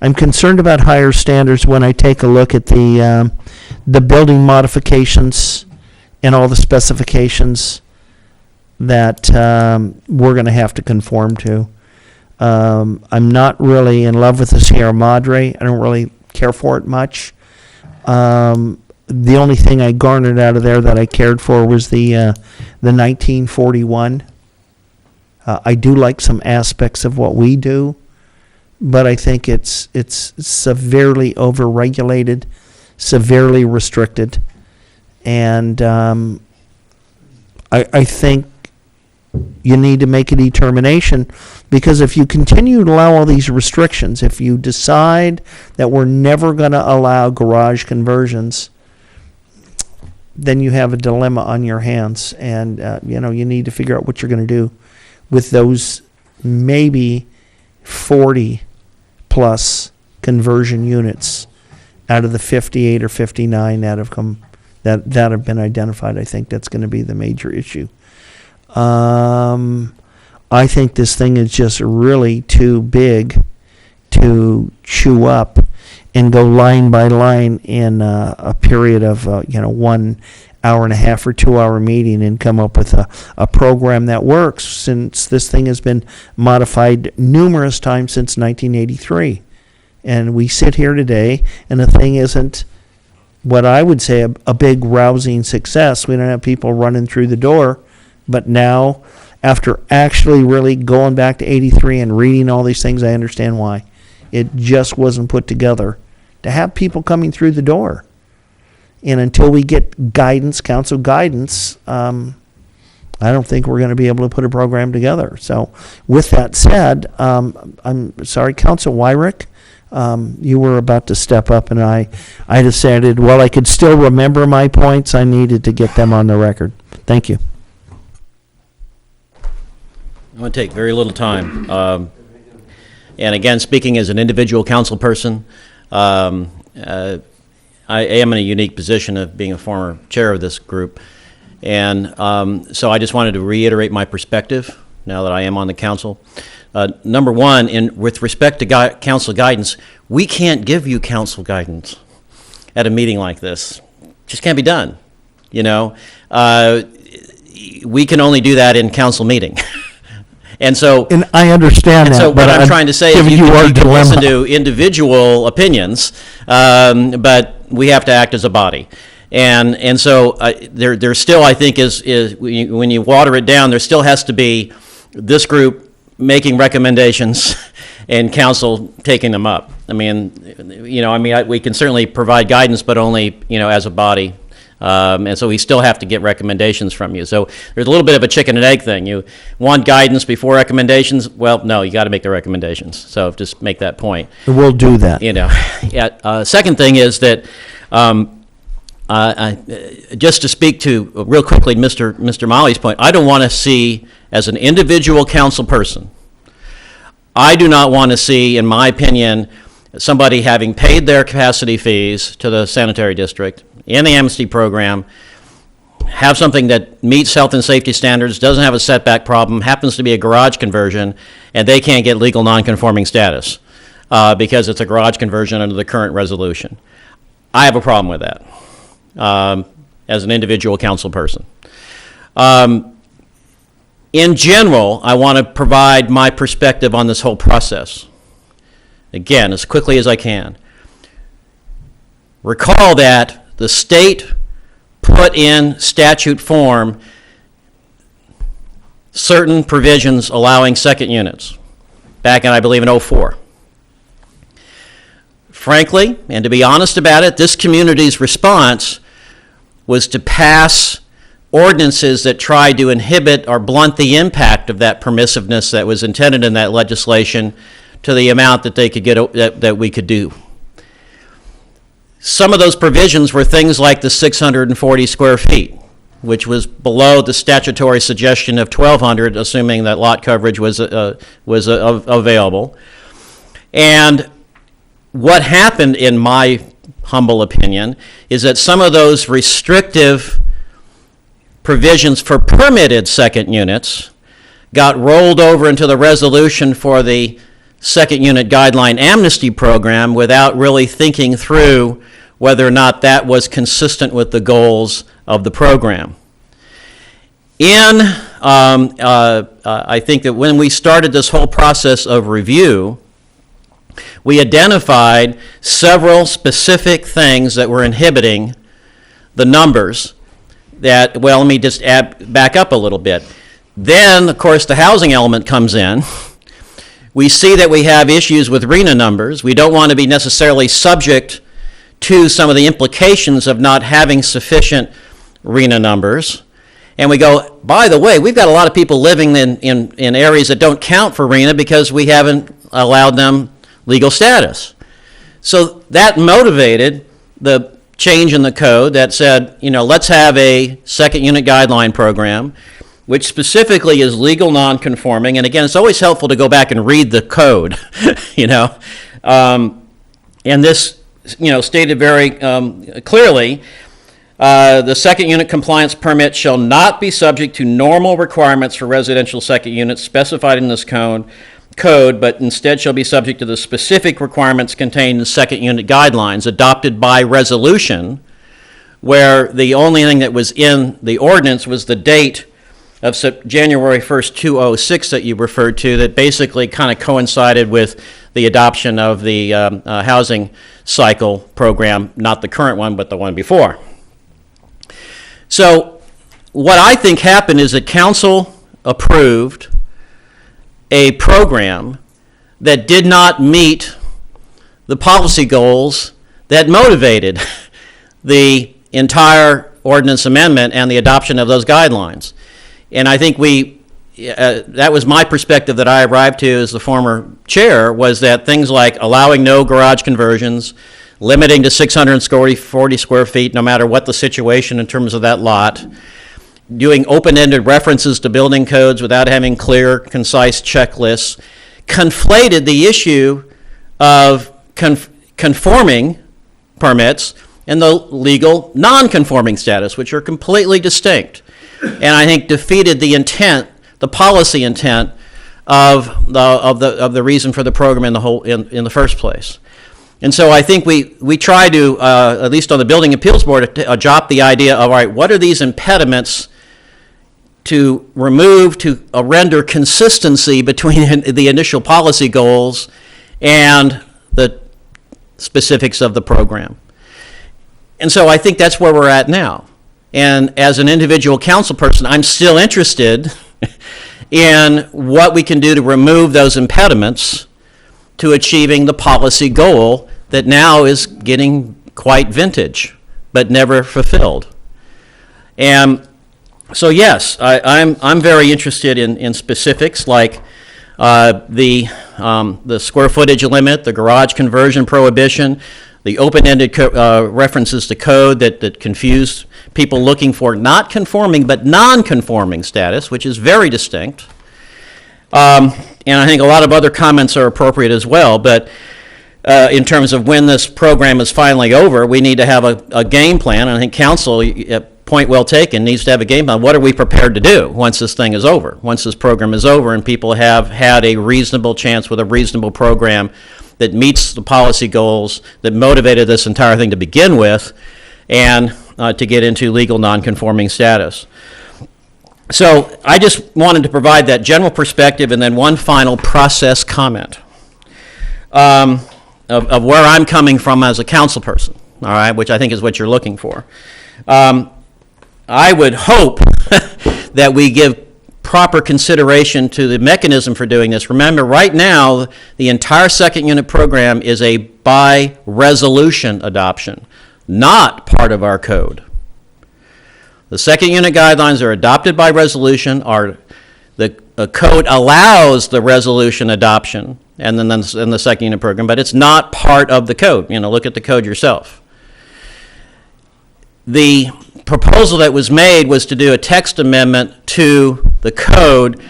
I'm concerned about higher standards when I take a look at the building modifications and all the specifications that we're going to have to conform to. I'm not really in love with the Sierra Madre. I don't really care for it much. The the only thing I garnered out of there that I cared for was the 1941. I do like some aspects of what we do, but I think it's severely overregulated, severely restricted, and I think you need to make a determination, because if you continue to allow all these restrictions, if you decide that we're never going to allow garage conversions, then you have a dilemma on your hands, and you need to figure out what you're going to do with those maybe 40 plus conversion units out of the 58 or 59 that have come that have been identified. I think that's going to be the major issue. I think this thing is just really too big to chew up and go line by line in a period of 1 hour and a half or 2 hour meeting and come up with a program that works, since this thing has been modified numerous times since 1983. And we sit here today and the thing isn't what I would say a big rousing success. We don't have people running through the door. But now, after actually really going back to 83 and reading all these things, I understand why. It just wasn't put together to have people coming through the door. And until we get guidance, council guidance, I don't think we're going to be able to put a program together. So with that said, I'm sorry, Council Wyrick, you were about to step up, and I decided, while I could still remember my points, I needed to get them on the record. Thank you. I'm going to take very little time. And again, speaking as an individual council person, I am in a unique position of being a former chair of this group. And so I just wanted to reiterate my perspective now that I am on the council. Number one, with respect to council guidance, we can't give you council guidance at a meeting like this. Just can't be done. We can only do that in council meeting. And so, and I understand that. So what I'm trying to say is you can listen to individual opinions, but we have to act as a body. And so there still, I think, is when you water it down, there still has to be this group making recommendations and council taking them up. We can certainly provide guidance, but only, as a body. And so we still have to get recommendations from you. So there's a little bit of a chicken and egg thing. You want guidance before recommendations? Well, no, you got to make the recommendations. So just make that point. We'll do that. Second thing is that just to speak to real quickly Mr. Molly's point, I don't want to see, as an individual council person, I do not want to see, in my opinion, somebody having paid their capacity fees to the sanitary district in the amnesty program, have something that meets health and safety standards, doesn't have a setback problem, happens to be a garage conversion, and they can't get legal non-conforming status because it's a garage conversion under the current resolution. I have a problem with that as an individual council person. In general, I want to provide my perspective on this whole process. Again, as quickly as I can. Recall that the state put in statute form certain provisions allowing second units back in, I believe, in 2004. Frankly, and to be honest about it, this community's response was to pass ordinances that tried to inhibit or blunt the impact of that permissiveness that was intended in that legislation to the amount that they could get, that we could do. Some of those provisions were things like the 640 square feet, which was below the statutory suggestion of 1,200, assuming that lot coverage was available. And what happened, in my humble opinion, is that some of those restrictive provisions for permitted second units got rolled over into the resolution for the second unit guideline amnesty program without really thinking through whether or not that was consistent with the goals of the program. I think that when we started this whole process of review, we identified several specific things that were inhibiting the numbers that, well, let me just back up a little bit. Then, of course, the housing element comes in. We see that we have issues with RHNA numbers. We don't want to be necessarily subject to some of the implications of not having sufficient RHNA numbers. And we go, by the way, we've got a lot of people living in areas that don't count for RHNA because we haven't allowed them legal status. So that motivated the change in the code that said, let's have a second unit guideline program, which specifically is legal non-conforming. And again, it's always helpful to go back and read the code, and this, stated very clearly, the second unit compliance permit shall not be subject to normal requirements for residential second units specified in this code, but instead shall be subject to the specific requirements contained in second unit guidelines adopted by resolution, where the only thing that was in the ordinance was the date of January 1st, 2006 that you referred to, that basically kind of coincided with the adoption of the housing cycle program, not the current one, but the one before. So what I think happened is that council approved a program that did not meet the policy goals that motivated the entire ordinance amendment and the adoption of those guidelines. And I think that was my perspective that I arrived to as the former chair, was that things like allowing no garage conversions, limiting to 640 square feet no matter what the situation in terms of that lot, doing open-ended references to building codes without having clear, concise checklists, conflated the issue of conforming permits and the legal non-conforming status, which are completely distinct. And I think defeated the intent, the policy intent of the reason for the program in the first place. And so I think we try to, at least on the Building Appeals Board, to adopt the idea of, all right, what are these impediments to remove, to render consistency between the initial policy goals and the specifics of the program. And so I think that's where we're at now. And as an individual council person, I'm still interested in what we can do to remove those impediments to achieving the policy goal that now is getting quite vintage, but never fulfilled. And so yes, I'm very interested in specifics like the square footage limit, the garage conversion prohibition, the open-ended references to code that confuse people looking for not conforming but non-conforming status, which is very distinct. And I think a lot of other comments are appropriate as well, but in terms of when this program is finally over, we need to have a game plan. And I think council, point well taken, needs to have a game plan. What are we prepared to do once this thing is over? Once this program is over and people have had a reasonable chance with a reasonable program that meets the policy goals that motivated this entire thing to begin with, and to get into legal non-conforming status. So I just wanted to provide that general perspective and then one final process comment of where I'm coming from as a council person, all right, which I think is what you're looking for. I would hope that we give proper consideration to the mechanism for doing this. Remember, right now, the entire second unit program is a by resolution adoption, not part of our code. The second unit guidelines are adopted by resolution. The code allows the resolution adoption and then in the second unit program, but it's not part of the code. Look at the code yourself. The proposal that was made was to do a text amendment to the code,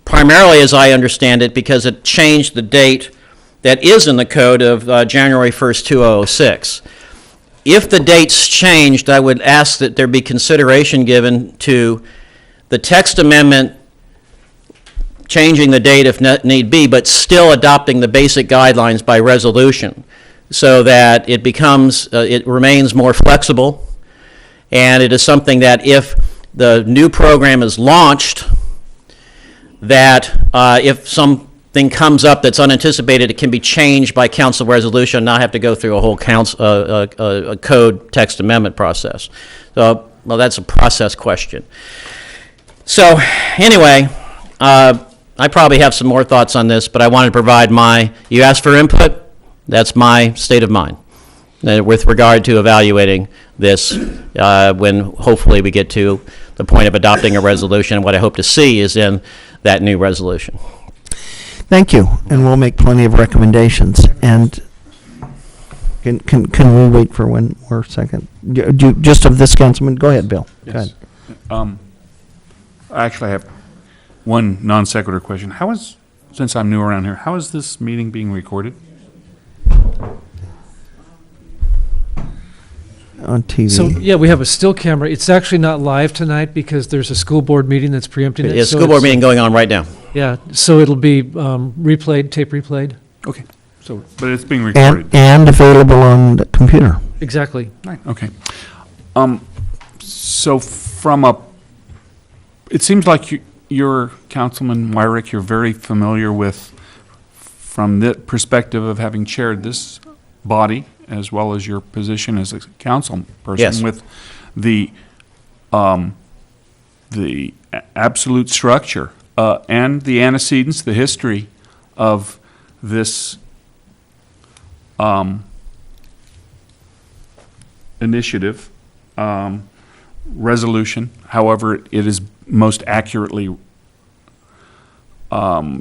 primarily as I understand it, because it changed the date that is in the code of January 1st, 2006. If the dates changed, I would ask that there be consideration given to the text amendment changing the date if need be, but still adopting the basic guidelines by resolution so that it remains more flexible, and it is something that if the new program is launched, that if some thing comes up that's unanticipated, it can be changed by council resolution, not have to go through a whole a code text amendment process. So, well, that's a process question. So, anyway, I probably have some more thoughts on this, but I wanted to provide you asked for input, that's my state of mind with regard to evaluating this when hopefully we get to the point of adopting a resolution. What I hope to see is in that new resolution. Thank you, and we'll make plenty of recommendations. And can we wait for one more second? Just of this, Councilman? Go ahead, Bill. Yes. Go ahead. Actually, I have one non sequitur question. Since I'm new around here, how is this meeting being recorded? On TV. So, yeah, we have a still camera. It's actually not live tonight because there's a school board meeting that's preempting it. Yeah, so school board it's- meeting going on right now. Yeah, so it'll be replayed, tape replayed. Okay, so, but it's being recorded. And available on the computer. Exactly. Right, okay. So it seems like you're, Councilman Wyrick, you're very familiar with, from the perspective of having chaired this body, as well as your position as a council person, Yes. with the absolute structure and the antecedents, the history of this initiative, resolution, however it is most accurately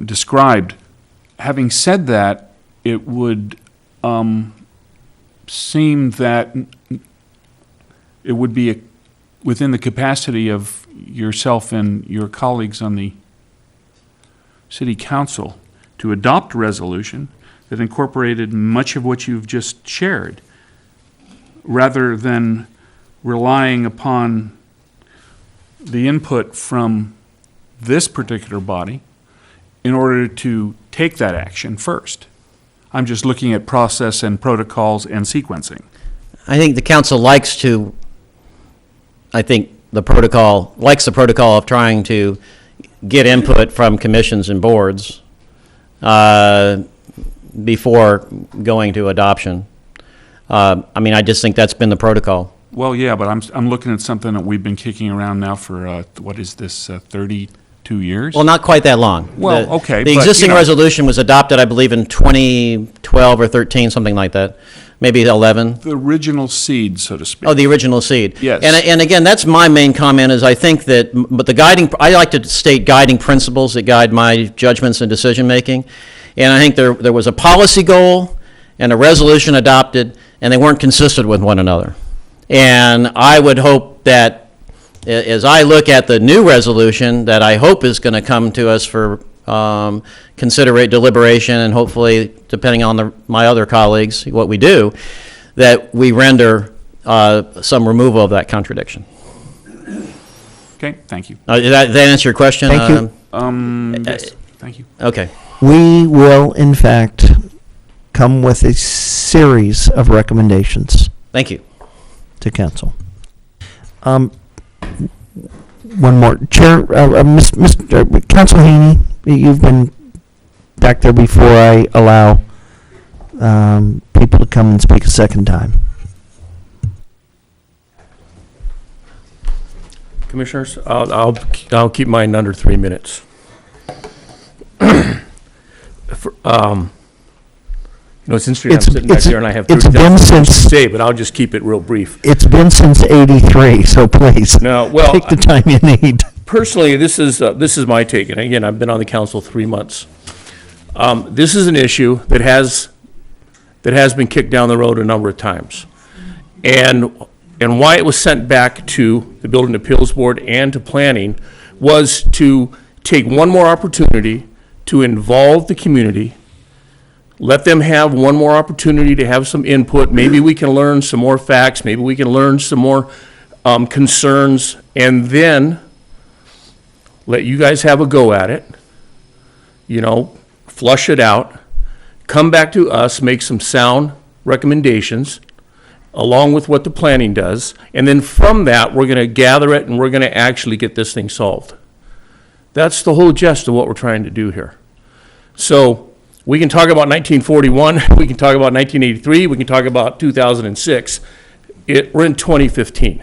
described. Having said that, it would seem that it would be within the capacity of yourself and your colleagues on the City Council to adopt a resolution that incorporated much of what you've just shared, rather than relying upon the input from this particular body in order to take that action first. I'm just looking at process and protocols and sequencing. I think the council likes the protocol of trying to get input from commissions and boards before going to adoption. I just think that's been the protocol. Well, yeah, but I'm looking at something that we've been kicking around now for, 32 years? Well, not quite that long. Well, okay, The but, existing resolution was adopted, I believe, in 2012 or 13, something like that, maybe 11. The original seed, so to speak. Oh, the original seed. Yes. And again, that's my main comment, is I think that, but I like to state guiding principles that guide my judgments and decision-making. And I think there was a policy goal and a resolution adopted, and they weren't consistent with one another. And I would hope that, as I look at the new resolution that I hope is going to come to us for deliberation, and hopefully, depending on my other colleagues, what we do, that we render some removal of that contradiction. Okay, thank you. Did that answer your question? Thank you. Yes, thank you. Okay. We will, in fact, come with a series of recommendations Thank you. to council. One more. Chair, Mr. Council Haney, you've been back there before I allow people to come and speak a second time. Commissioners, I'll keep mine under 3 minutes. It's interesting, I'm sitting back there and I have 30,000 words to say, but I'll just keep it real brief. It's been since '83, so please, No, well, take the time you need. personally, this is my take, and again, I've been on the council 3 months. This is an issue that has been kicked down the road a number of times. And why it was sent back to the Building Appeals Board and to Planning was to take one more opportunity to involve the community, let them have one more opportunity to have some input. Maybe we can learn some more facts, maybe we can learn some more concerns, and then let you guys have a go at it, flush it out, come back to us, make some sound recommendations, along with what the planning does, and then from that, we're going to gather it and we're going to actually get this thing solved. That's the whole gist of what we're trying to do here. So we can talk about 1941, we can talk about 1983, we can talk about 2006. We're in 2015.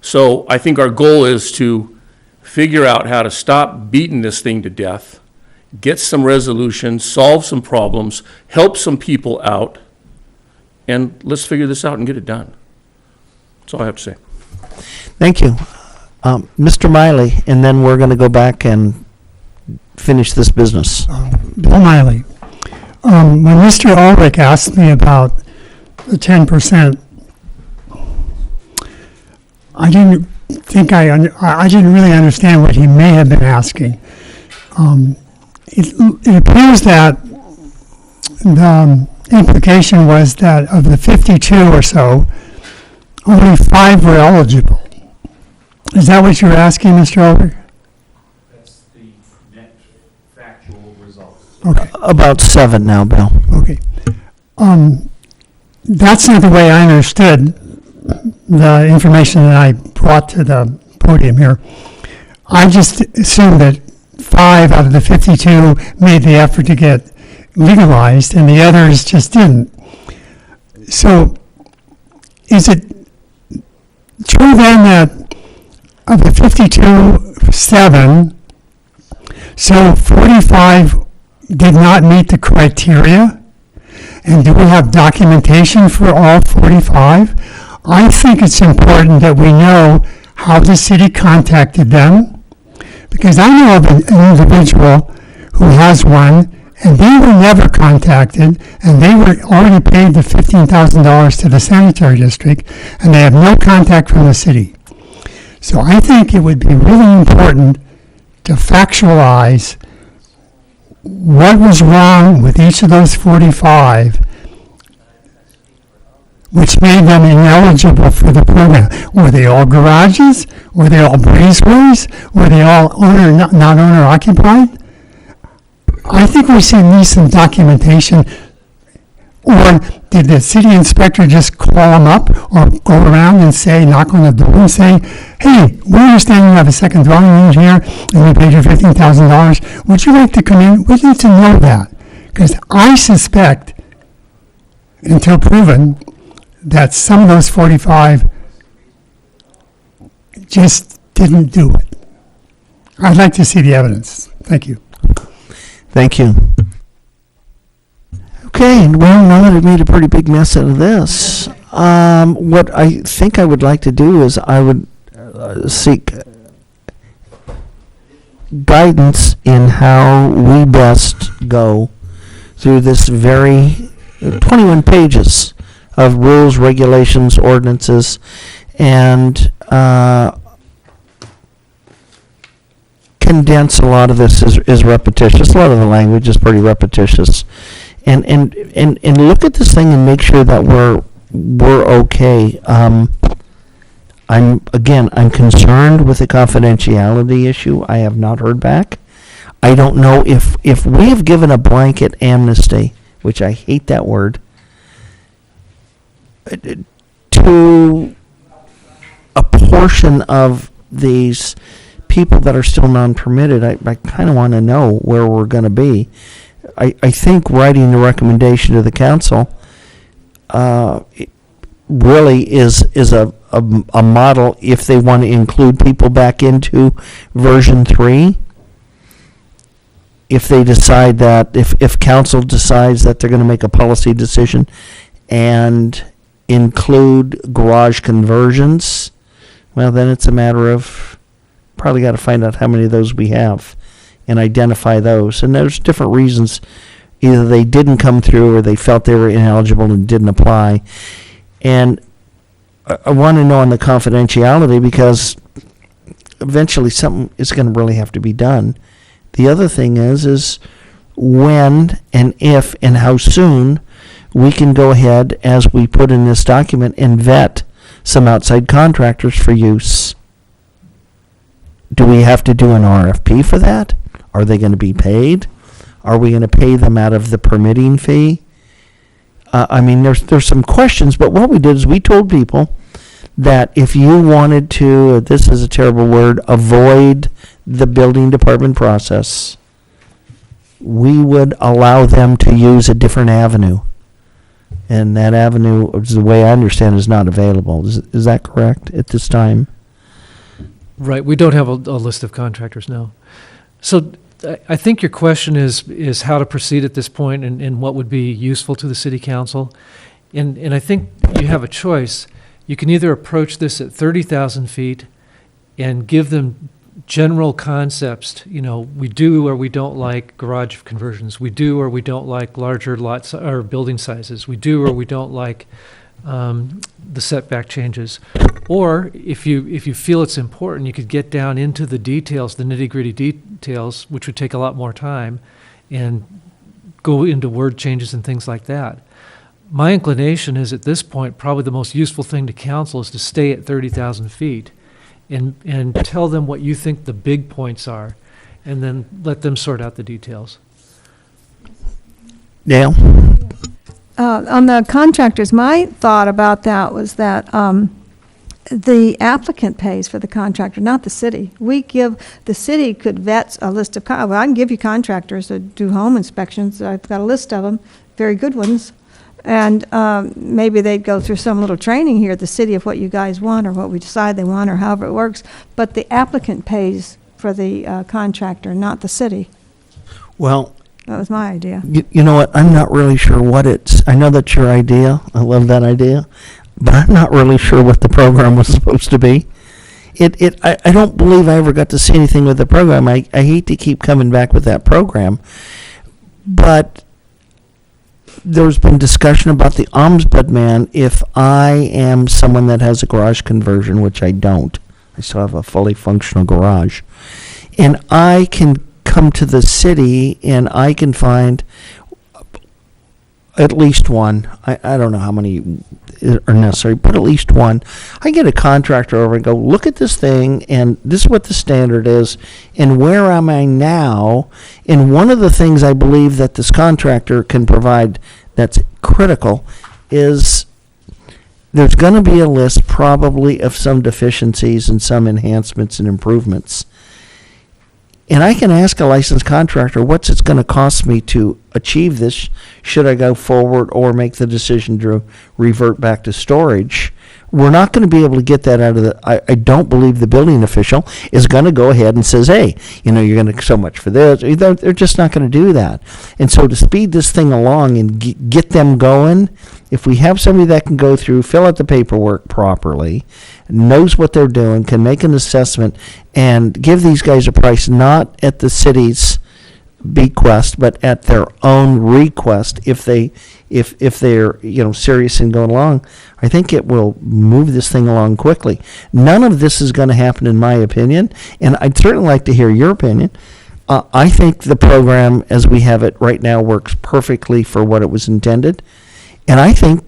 So I think our goal is to figure out how to stop beating this thing to death, get some resolution, solve some problems, help some people out, and let's figure this out and get it done. That's all I have to say. Thank you. Mr. Miley, and then we're going to go back and finish this business. Bill Miley. When Mr. Ulrich asked me about the 10%, I didn't think I didn't really understand what he may have been asking. It appears that the implication was that of the 52 or so, only 5 were eligible. Is that what you were asking, Mr. Ulrich? That's the net factual result. Okay. About 7 now, Bill. Okay. That's not the way I understood the information that I brought to the podium here. I just assumed that 5 out of the 52 made the effort to get legalized and the others just didn't. So is it true then that of the 52, 7, so 45 did not meet the criteria? And do we have documentation for all 45? I think it's important that we know how the city contacted them, because I know of an individual who has one, and they were never contacted, and they were already paid the $15,000 to the sanitary district, and they have no contact from the city. So I think it would be really important to factualize what was wrong with each of those 45, which made them ineligible for the program. Were they all garages? Were they all breezeways? Were they all owner, not owner occupied? I think we need some documentation. Or did the city inspector just call them up or go around and say, knock on the door and say, hey, we understand you have a second dwelling unit here and we paid you $15,000. Would you like to come in? We need to know that. Because I suspect, until proven, that some of those 45 just didn't do it. I'd like to see the evidence. Thank you. Thank you. Okay, well, now that I've made a pretty big mess out of this, what I think I would like to do is I would seek guidance in how we best go through this very 21 pages of rules, regulations, ordinances, and condense a lot of this is repetitious. A lot of the language is pretty repetitious. And look at this thing and make sure that we're okay. I'm concerned with the confidentiality issue. I have not heard back. I don't know if we have given a blanket amnesty, which I hate that word, to a portion of these people that are still non-permitted. I kind of want to know where we're going to be. I think writing the recommendation to the council it really is a model if they want to include people back into version 3. If they decide that, if council decides that they're going to make a policy decision and include garage conversions, well, then it's a matter of probably got to find out how many of those we have and identify those. And there's different reasons. Either they didn't come through or they felt they were ineligible and didn't apply. And I want to know on the confidentiality because eventually something is going to really have to be done. The other thing is when and if and how soon we can go ahead, as we put in this document, and vet some outside contractors for use. Do we have to do an RFP for that? Are they going to be paid? Are we going to pay them out of the permitting fee? There's some questions, but what we did is we told people that if you wanted to, this is a terrible word, avoid the building department process, we would allow them to use a different avenue. And that avenue, the way I understand, is not available. Is that correct at this time? Right, we don't have a list of contractors, no. So I think your question is how to proceed at this point and what would be useful to the city council. And I think you have a choice. You can either approach this at 30,000 feet and give them general concepts, we do or we don't like garage conversions, we do or we don't like larger lots or building sizes, we do or we don't like the setback changes. Or if you feel it's important, you could get down into the details, the nitty-gritty details, which would take a lot more time, and go into word changes and things like that. My inclination is at this point, probably the most useful thing to council is to stay at 30,000 feet and tell them what you think the big points are, and then let them sort out the details. Dale? On the contractors, my thought about that was that the applicant pays for the contractor, not the city. The city could vet a list of, I can give you contractors that do home inspections. I've got a list of them, very good ones. And maybe they'd go through some little training here at the city of what you guys want or what we decide they want or however it works. But the applicant pays for the contractor, not the city. Well, that was my idea. You know what? I'm not really sure what I know that's your idea. I love that idea. But I'm not really sure what the program was supposed to be. I don't believe I ever got to see anything with the program. I hate to keep coming back with that program. But there's been discussion about the ombudsman. If I am someone that has a garage conversion, which I don't, I still have a fully functional garage, and I can come to the city and I can find at least one. I don't know how many are necessary, but at least one. I get a contractor over and go, look at this thing, and this is what the standard is, and where am I now? And one of the things I believe that this contractor can provide that's critical is there's going to be a list probably of some deficiencies and some enhancements and improvements. And I can ask a licensed contractor, what's it going to cost me to achieve this? Should I go forward or make the decision to revert back to storage? We're not going to be able to get that out of I don't believe the building official is going to go ahead and says, hey, you're going to so much for this. They're just not going to do that. And so to speed this thing along and get them going, if we have somebody that can go through, fill out the paperwork properly, knows what they're doing, can make an assessment, and give these guys a price not at the city's bequest, but at their own request, if they're serious in going along, I think it will move this thing along quickly. None of this is going to happen, in my opinion, and I'd certainly like to hear your opinion. I think the program as we have it right now works perfectly for what it was intended, and I think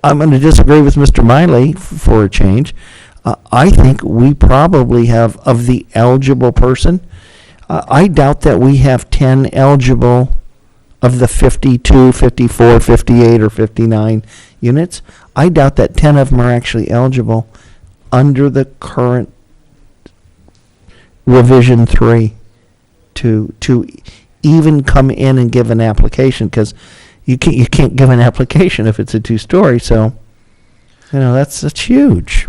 I'm going to disagree with Mr. Miley for a change. I think we probably have, of the eligible person, I doubt that we have 10 eligible of the 52, 54, 58, or 59 units. I doubt that 10 of them are actually eligible under the current revision 3 to even come in and give an application, because you can't give an application if it's a 2-story. So, that's huge.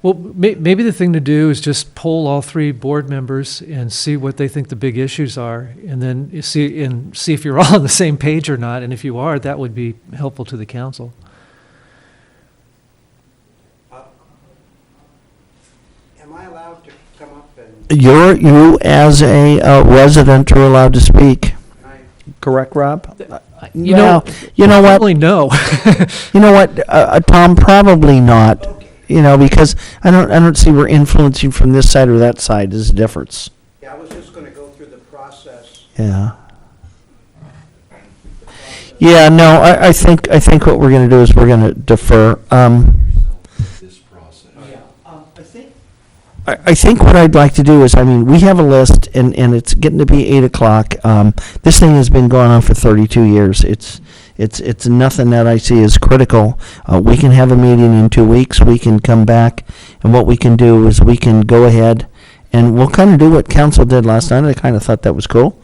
Well, maybe the thing to do is just poll all 3 board members and see what they think the big issues are, and then see if you're all on the same page or not. And if you are, that would be helpful to the council. Am I allowed to come up and... You as a resident are allowed to speak. Correct, Rob? You know what? Probably no. You know what, Tom? Probably not. Because I don't see where influencing from this side or that side is a difference. Yeah, I was just going to go through the process. Yeah. Yeah, no, I think what we're going to do is we're going to defer. This process. I think what I'd like to do is, we have a list, and it's getting to be 8 o'clock. This thing has been going on for 32 years. It's nothing that I see as critical. We can have a meeting in 2 weeks. We can come back, and what we can do is we can go ahead And we'll kind of do what council did last night. I kind of thought that was cool.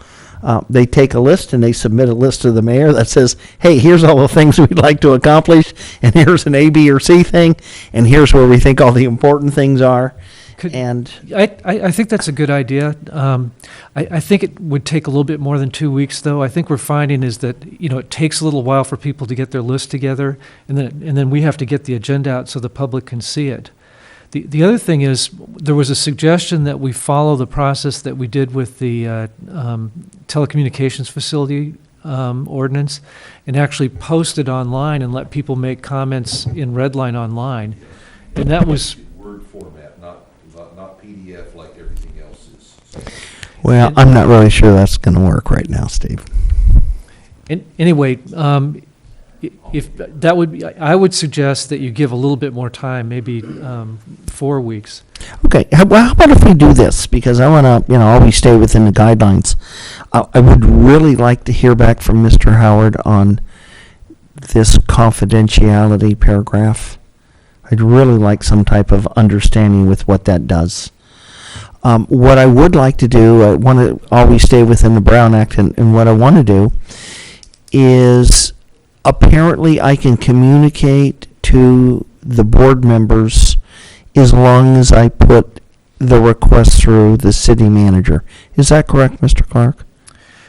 They take a list and they submit a list to the mayor that says, hey, here's all the things we'd like to accomplish, and here's an A, B, or C thing, and here's where we think all the important things are. I think that's a good idea. I think it would take a little bit more than 2 weeks, though. I think we're finding is that, it takes a little while for people to get their list together, and then we have to get the agenda out so the public can see it. The other thing is, there was a suggestion that we follow the process that we did with the telecommunications facility ordinance and actually post it online and let people make comments in Redline online. And that was... Word format, not PDF like everything else is. Well, I'm not really sure that's going to work right now, Steve. Anyway, if that would be, I would suggest that you give a little bit more time, maybe 4 weeks. Okay, well, how about if we do this? Because I want to, always stay within the guidelines. I would really like to hear back from Mr. Howard on this confidentiality paragraph. I'd really like some type of understanding with what that does. What I would like to do, I want to always stay within the Brown Act, and what I want to do is apparently I can communicate to the board members as long as I put the request through the city manager. Is that correct, Mr. Clark?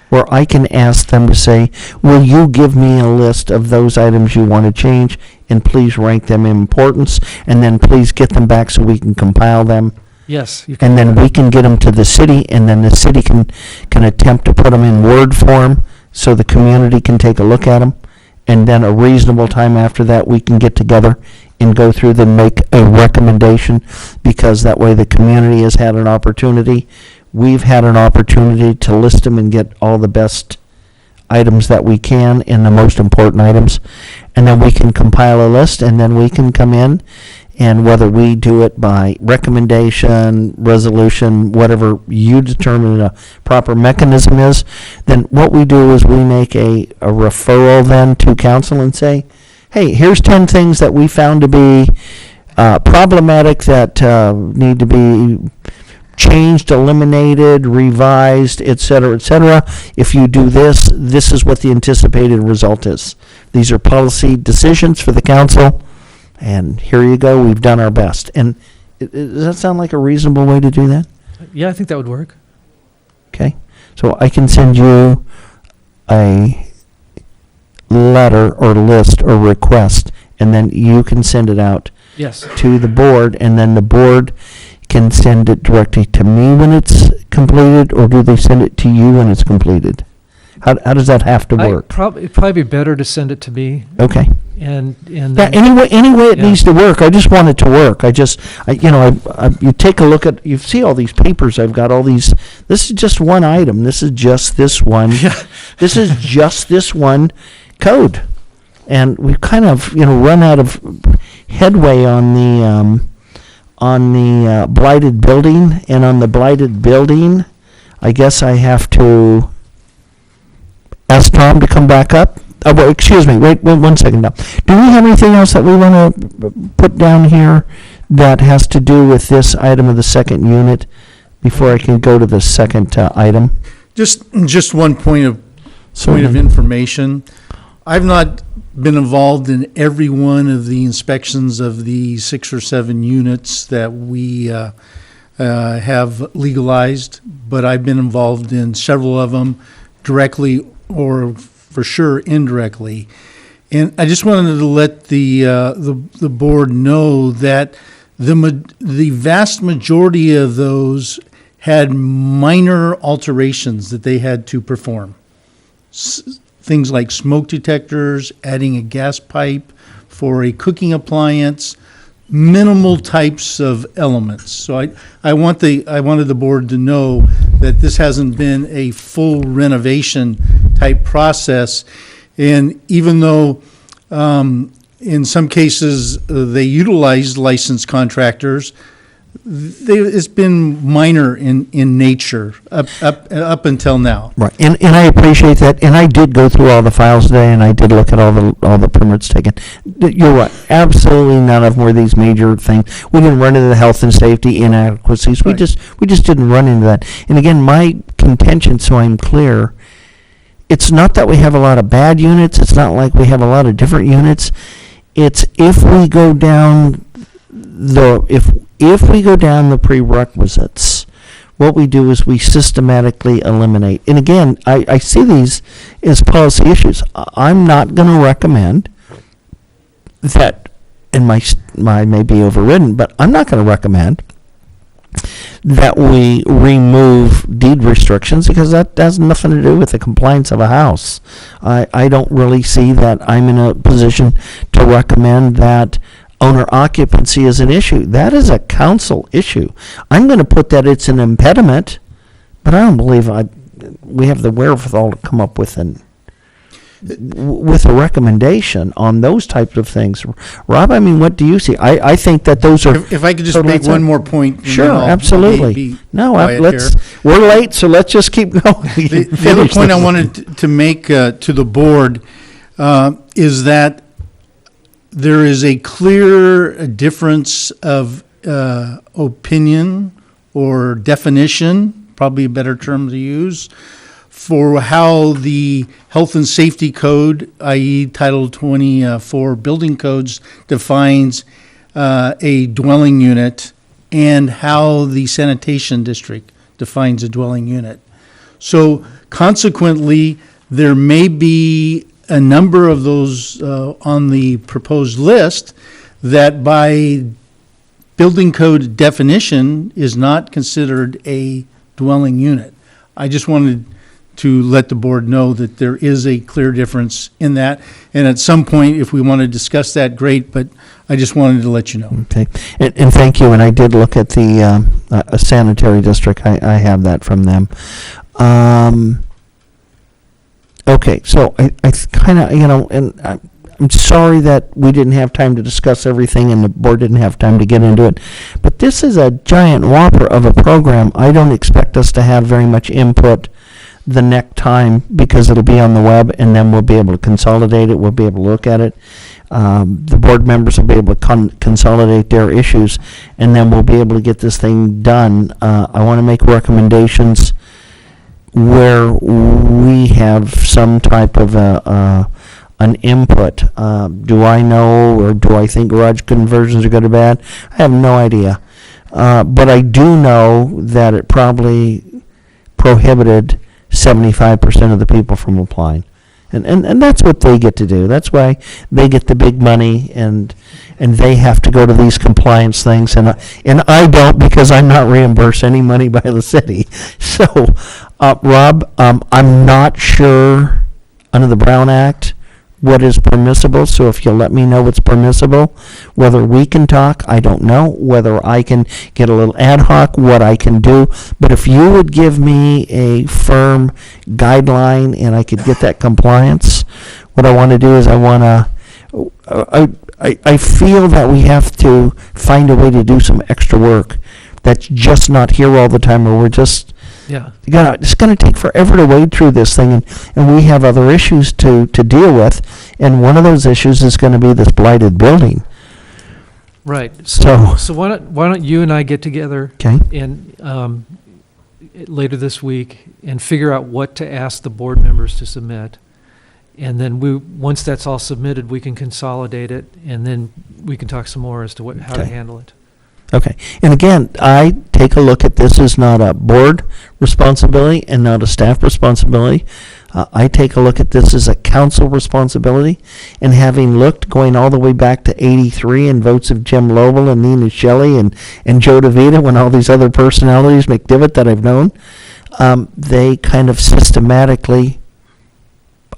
Where I can ask them to say, will you give me a list of those items you want to change, and please rank them in importance, and then please get them back so we can compile them. Yes. You can And do then that. we can get them to the city, and then the city can attempt to put them in Word form so the community can take a look at them. And then a reasonable time after that, we can get together and go through them, make a recommendation, because that way the community has had an opportunity. We've had an opportunity to list them and get all the best items that we can and the most important items. And then we can compile a list, and then we can come in, and whether we do it by recommendation, resolution, whatever you determine a proper mechanism is, then what we do is we make a referral then to council and say, hey, here's 10 things that we found to be problematic that need to be changed, eliminated, revised, et cetera, et cetera. If you do this, this is what the anticipated result is. These are policy decisions for the council, and here you go, we've done our best. And does that sound like a reasonable way to do that? Yeah, I think that would work. Okay, so I can send you a letter or list or request, and then you can send it out Yes. to the board, and then the board can send it directly to me when it's completed, or do they send it to you when it's completed? How does that have to work? It'd probably be better to send it to me. Okay. And Yeah, then- any way it Yeah. needs to work. I just want it to work. You take a look at, you see all these papers. I've got all these. This is just one item. This is just this one. Yeah. This is just this one code, and we've kind of run out of headway on the blighted building, and on the blighted building, I guess I have to ask Tom to come back up. Well, excuse me, wait 1 second now. Do we have anything else that we want to put down here that has to do with this item of the second unit before I can go to the second item? Just one point of information. I've not been involved in every one of the inspections of the 6 or 7 units that we have legalized, but I've been involved in several of them directly or for sure indirectly. And I just wanted to let the board know that the vast majority of those had minor alterations that they had to perform. Things like smoke detectors, adding a gas pipe for a cooking appliance, minimal types of elements. So I wanted the board to know that this hasn't been a full renovation type process. And even though in some cases they utilized licensed contractors, it's been minor in nature up until now. Right, and I appreciate that, and I did go through all the files today, and I did look at all the permits taken. You're right, absolutely none of them were these major things. We didn't run into the health and safety inadequacies. We Right. just didn't run into that. And again, my contention, so I'm clear, it's not that we have a lot of bad units. It's not like we have a lot of different units. It's if we go down if we go down the prerequisites, what we do is we systematically eliminate. And again, I see these as policy issues. I'm not going to recommend that, and my may be overridden, but I'm not going to recommend that we remove deed restrictions because that has nothing to do with the compliance of a house. I don't really see that I'm in a position to recommend that owner occupancy is an issue. That is a council issue. I'm going to put that it's an impediment, but I don't believe we have the wherewithal to come up with a recommendation on those types of things. Rob, I mean, what do you see? I think that those are. If I could just totally make one more point. and Sure, then I'll absolutely. be No, quiet let's. here. We're late, so let's just keep going. The other point I wanted to make to the board is that there is a clear difference of opinion or definition, probably a better term to use, for how the Health and Safety Code, i.e. Title 24 Building Codes, defines a dwelling unit and how the Sanitation District defines a dwelling unit. So consequently, there may be a number of those on the proposed list that by building code definition is not considered a dwelling unit. I just wanted to let the board know that there is a clear difference in that. And at some point, if we want to discuss that, great, but I just wanted to let you know. Okay, and thank you. And I did look at the sanitary district. I have that from them. Okay, so I kind of, and I'm sorry that we didn't have time to discuss everything and the board didn't have time to get into it. But this is a giant whopper of a program. I don't expect us to have very much input the next time because it'll be on the web and then we'll be able to consolidate it. We'll be able to look at it. The board members will be able to consolidate their issues and then we'll be able to get this thing done. I want to make recommendations where we have some type of an input. Do I know or do I think garage conversions are good or bad? I have no idea. But I do know that it probably prohibited 75% of the people from applying. And that's what they get to do. That's why they get the big money and they have to go to these compliance things and I don't because I'm not reimbursed any money by the city. So, Rob, I'm not sure under the Brown Act what is permissible, so if you'll let me know what's permissible, whether we can talk, I don't know, whether I can get a little ad hoc, what I can do, but if you would give me a firm guideline and I could get that compliance, what I want to do is I feel that we have to find a way to do some extra work that's just not here all the time, or we're just it's going to take forever to wade through this thing, and we have other issues to deal with, and one of those issues is going to be this blighted building. Right. So why don't you and I get together Okay. and later this week and figure out what to ask the board members to submit, and then once that's all submitted, we can consolidate it, and then we can talk some more as to how to Okay. handle it. Okay. And again, I take a look at this as not a board responsibility and not a staff responsibility. I take a look at this as a council responsibility. And having looked, going all the way back to 83 and votes of Jim Lobel and Nina Shelley and Joe DeVita when all these other personalities, McDivitt that I've known, they kind of systematically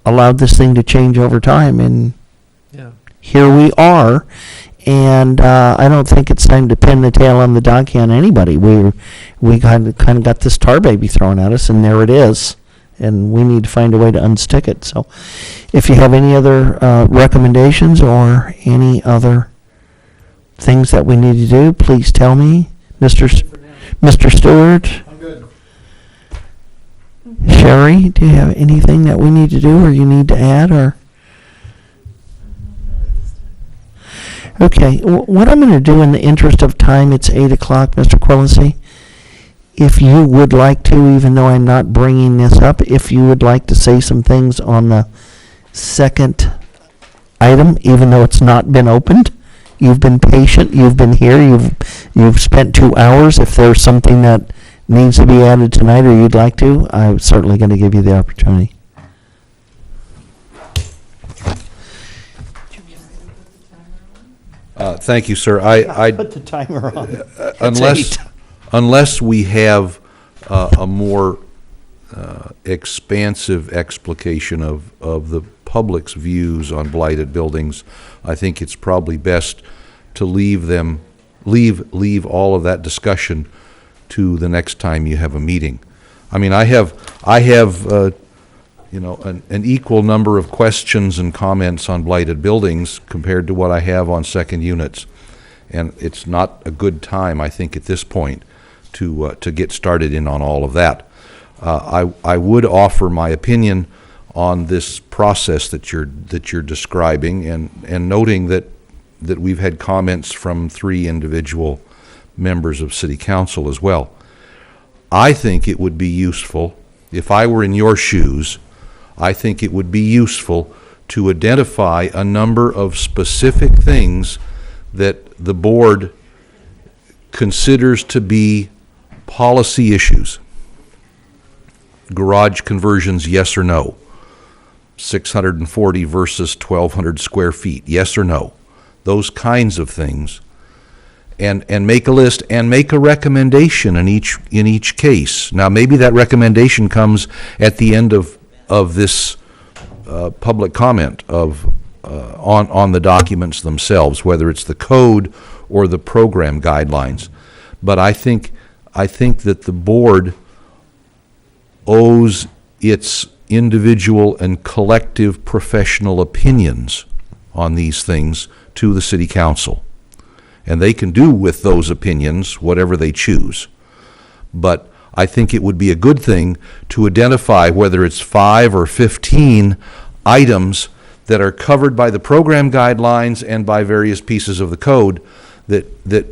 allowed this thing to change over time. And here we are. And I don't think it's time to pin the tail on the dog on anybody. We kind of got this tar baby thrown at us, and there it is. And we need to find a way to unstick it. So if you have any other recommendations or any other things that we need to do, please tell me. Mr. Stewart? I'm good. Sherry, do you have anything that we need to do or you need to add or? Okay, what I'm going to do in the interest of time, it's 8 o'clock, Mr. Quillisi. If you would like to, even though I'm not bringing this up, if you would like to say some things on the second item, even though it's not been opened, you've been patient, you've been here, you've spent 2 hours. If there's something that needs to be added tonight or you'd like to, I'm certainly going to give you the opportunity. Thank you, sir. I Put the timer on. Unless we have a more expansive explication of the public's views on blighted buildings, I think it's probably best to leave all of that discussion to the next time you have a meeting. I mean, I have an equal number of questions and comments on blighted buildings compared to what I have on second units. And it's not a good time, I think, at this point to get started in on all of that. I would offer my opinion on this process that you're describing, and noting that we've had comments from 3 individual members of City Council as well. I think it would be useful, if I were in your shoes, I think it would be useful to identify a number of specific things that the board considers to be policy issues. Garage conversions, yes or no? 640 versus 1,200 square feet, yes or no? Those kinds of things. And make a list and make a recommendation in each case. Now, maybe that recommendation comes at the end of this public comment on the documents themselves, whether it's the code or the program guidelines. But I think that the board owes its individual and collective professional opinions on these things to the City Council. And they can do with those opinions whatever they choose. But I think it would be a good thing to identify whether it's 5 or 15 items that are covered by the program guidelines and by various pieces of the code that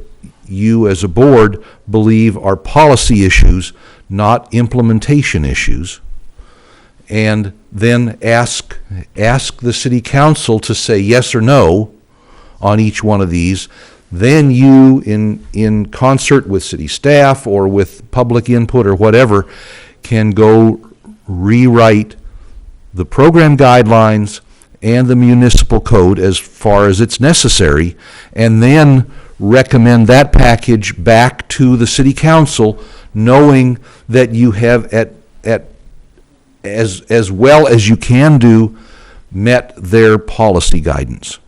you as a board believe are policy issues, not implementation issues. And then ask the City Council to say yes or no on each one of these. Then you, in concert with city staff or with public input or whatever, can go rewrite the program guidelines and the municipal code as far as it's necessary, and then recommend that package back to the City Council, knowing that you have as well as you can do met their policy guidance.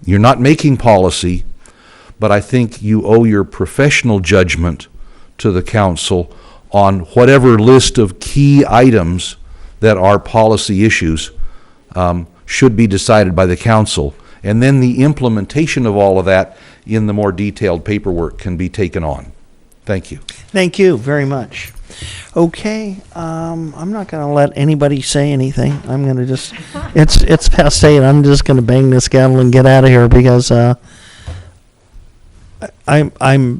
You're not making policy, but I think you owe your professional judgment to the council on whatever list of key items that are policy issues should be decided by the council. And then the implementation of all of that in the more detailed paperwork can be taken on. Thank you. Thank you very much. Okay, I'm not going to let anybody say anything. I'm going to just, it's past 8. I'm just going to bang this gavel and get out of here because I'm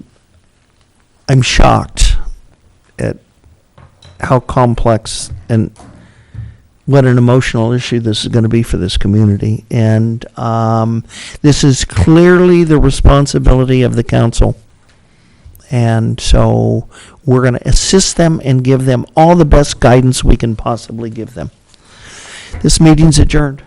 shocked at how complex and what an emotional issue this is going to be for this community. And this is clearly the responsibility of the council. And so we're going to assist them and give them all the best guidance we can possibly give them. This meeting's adjourned.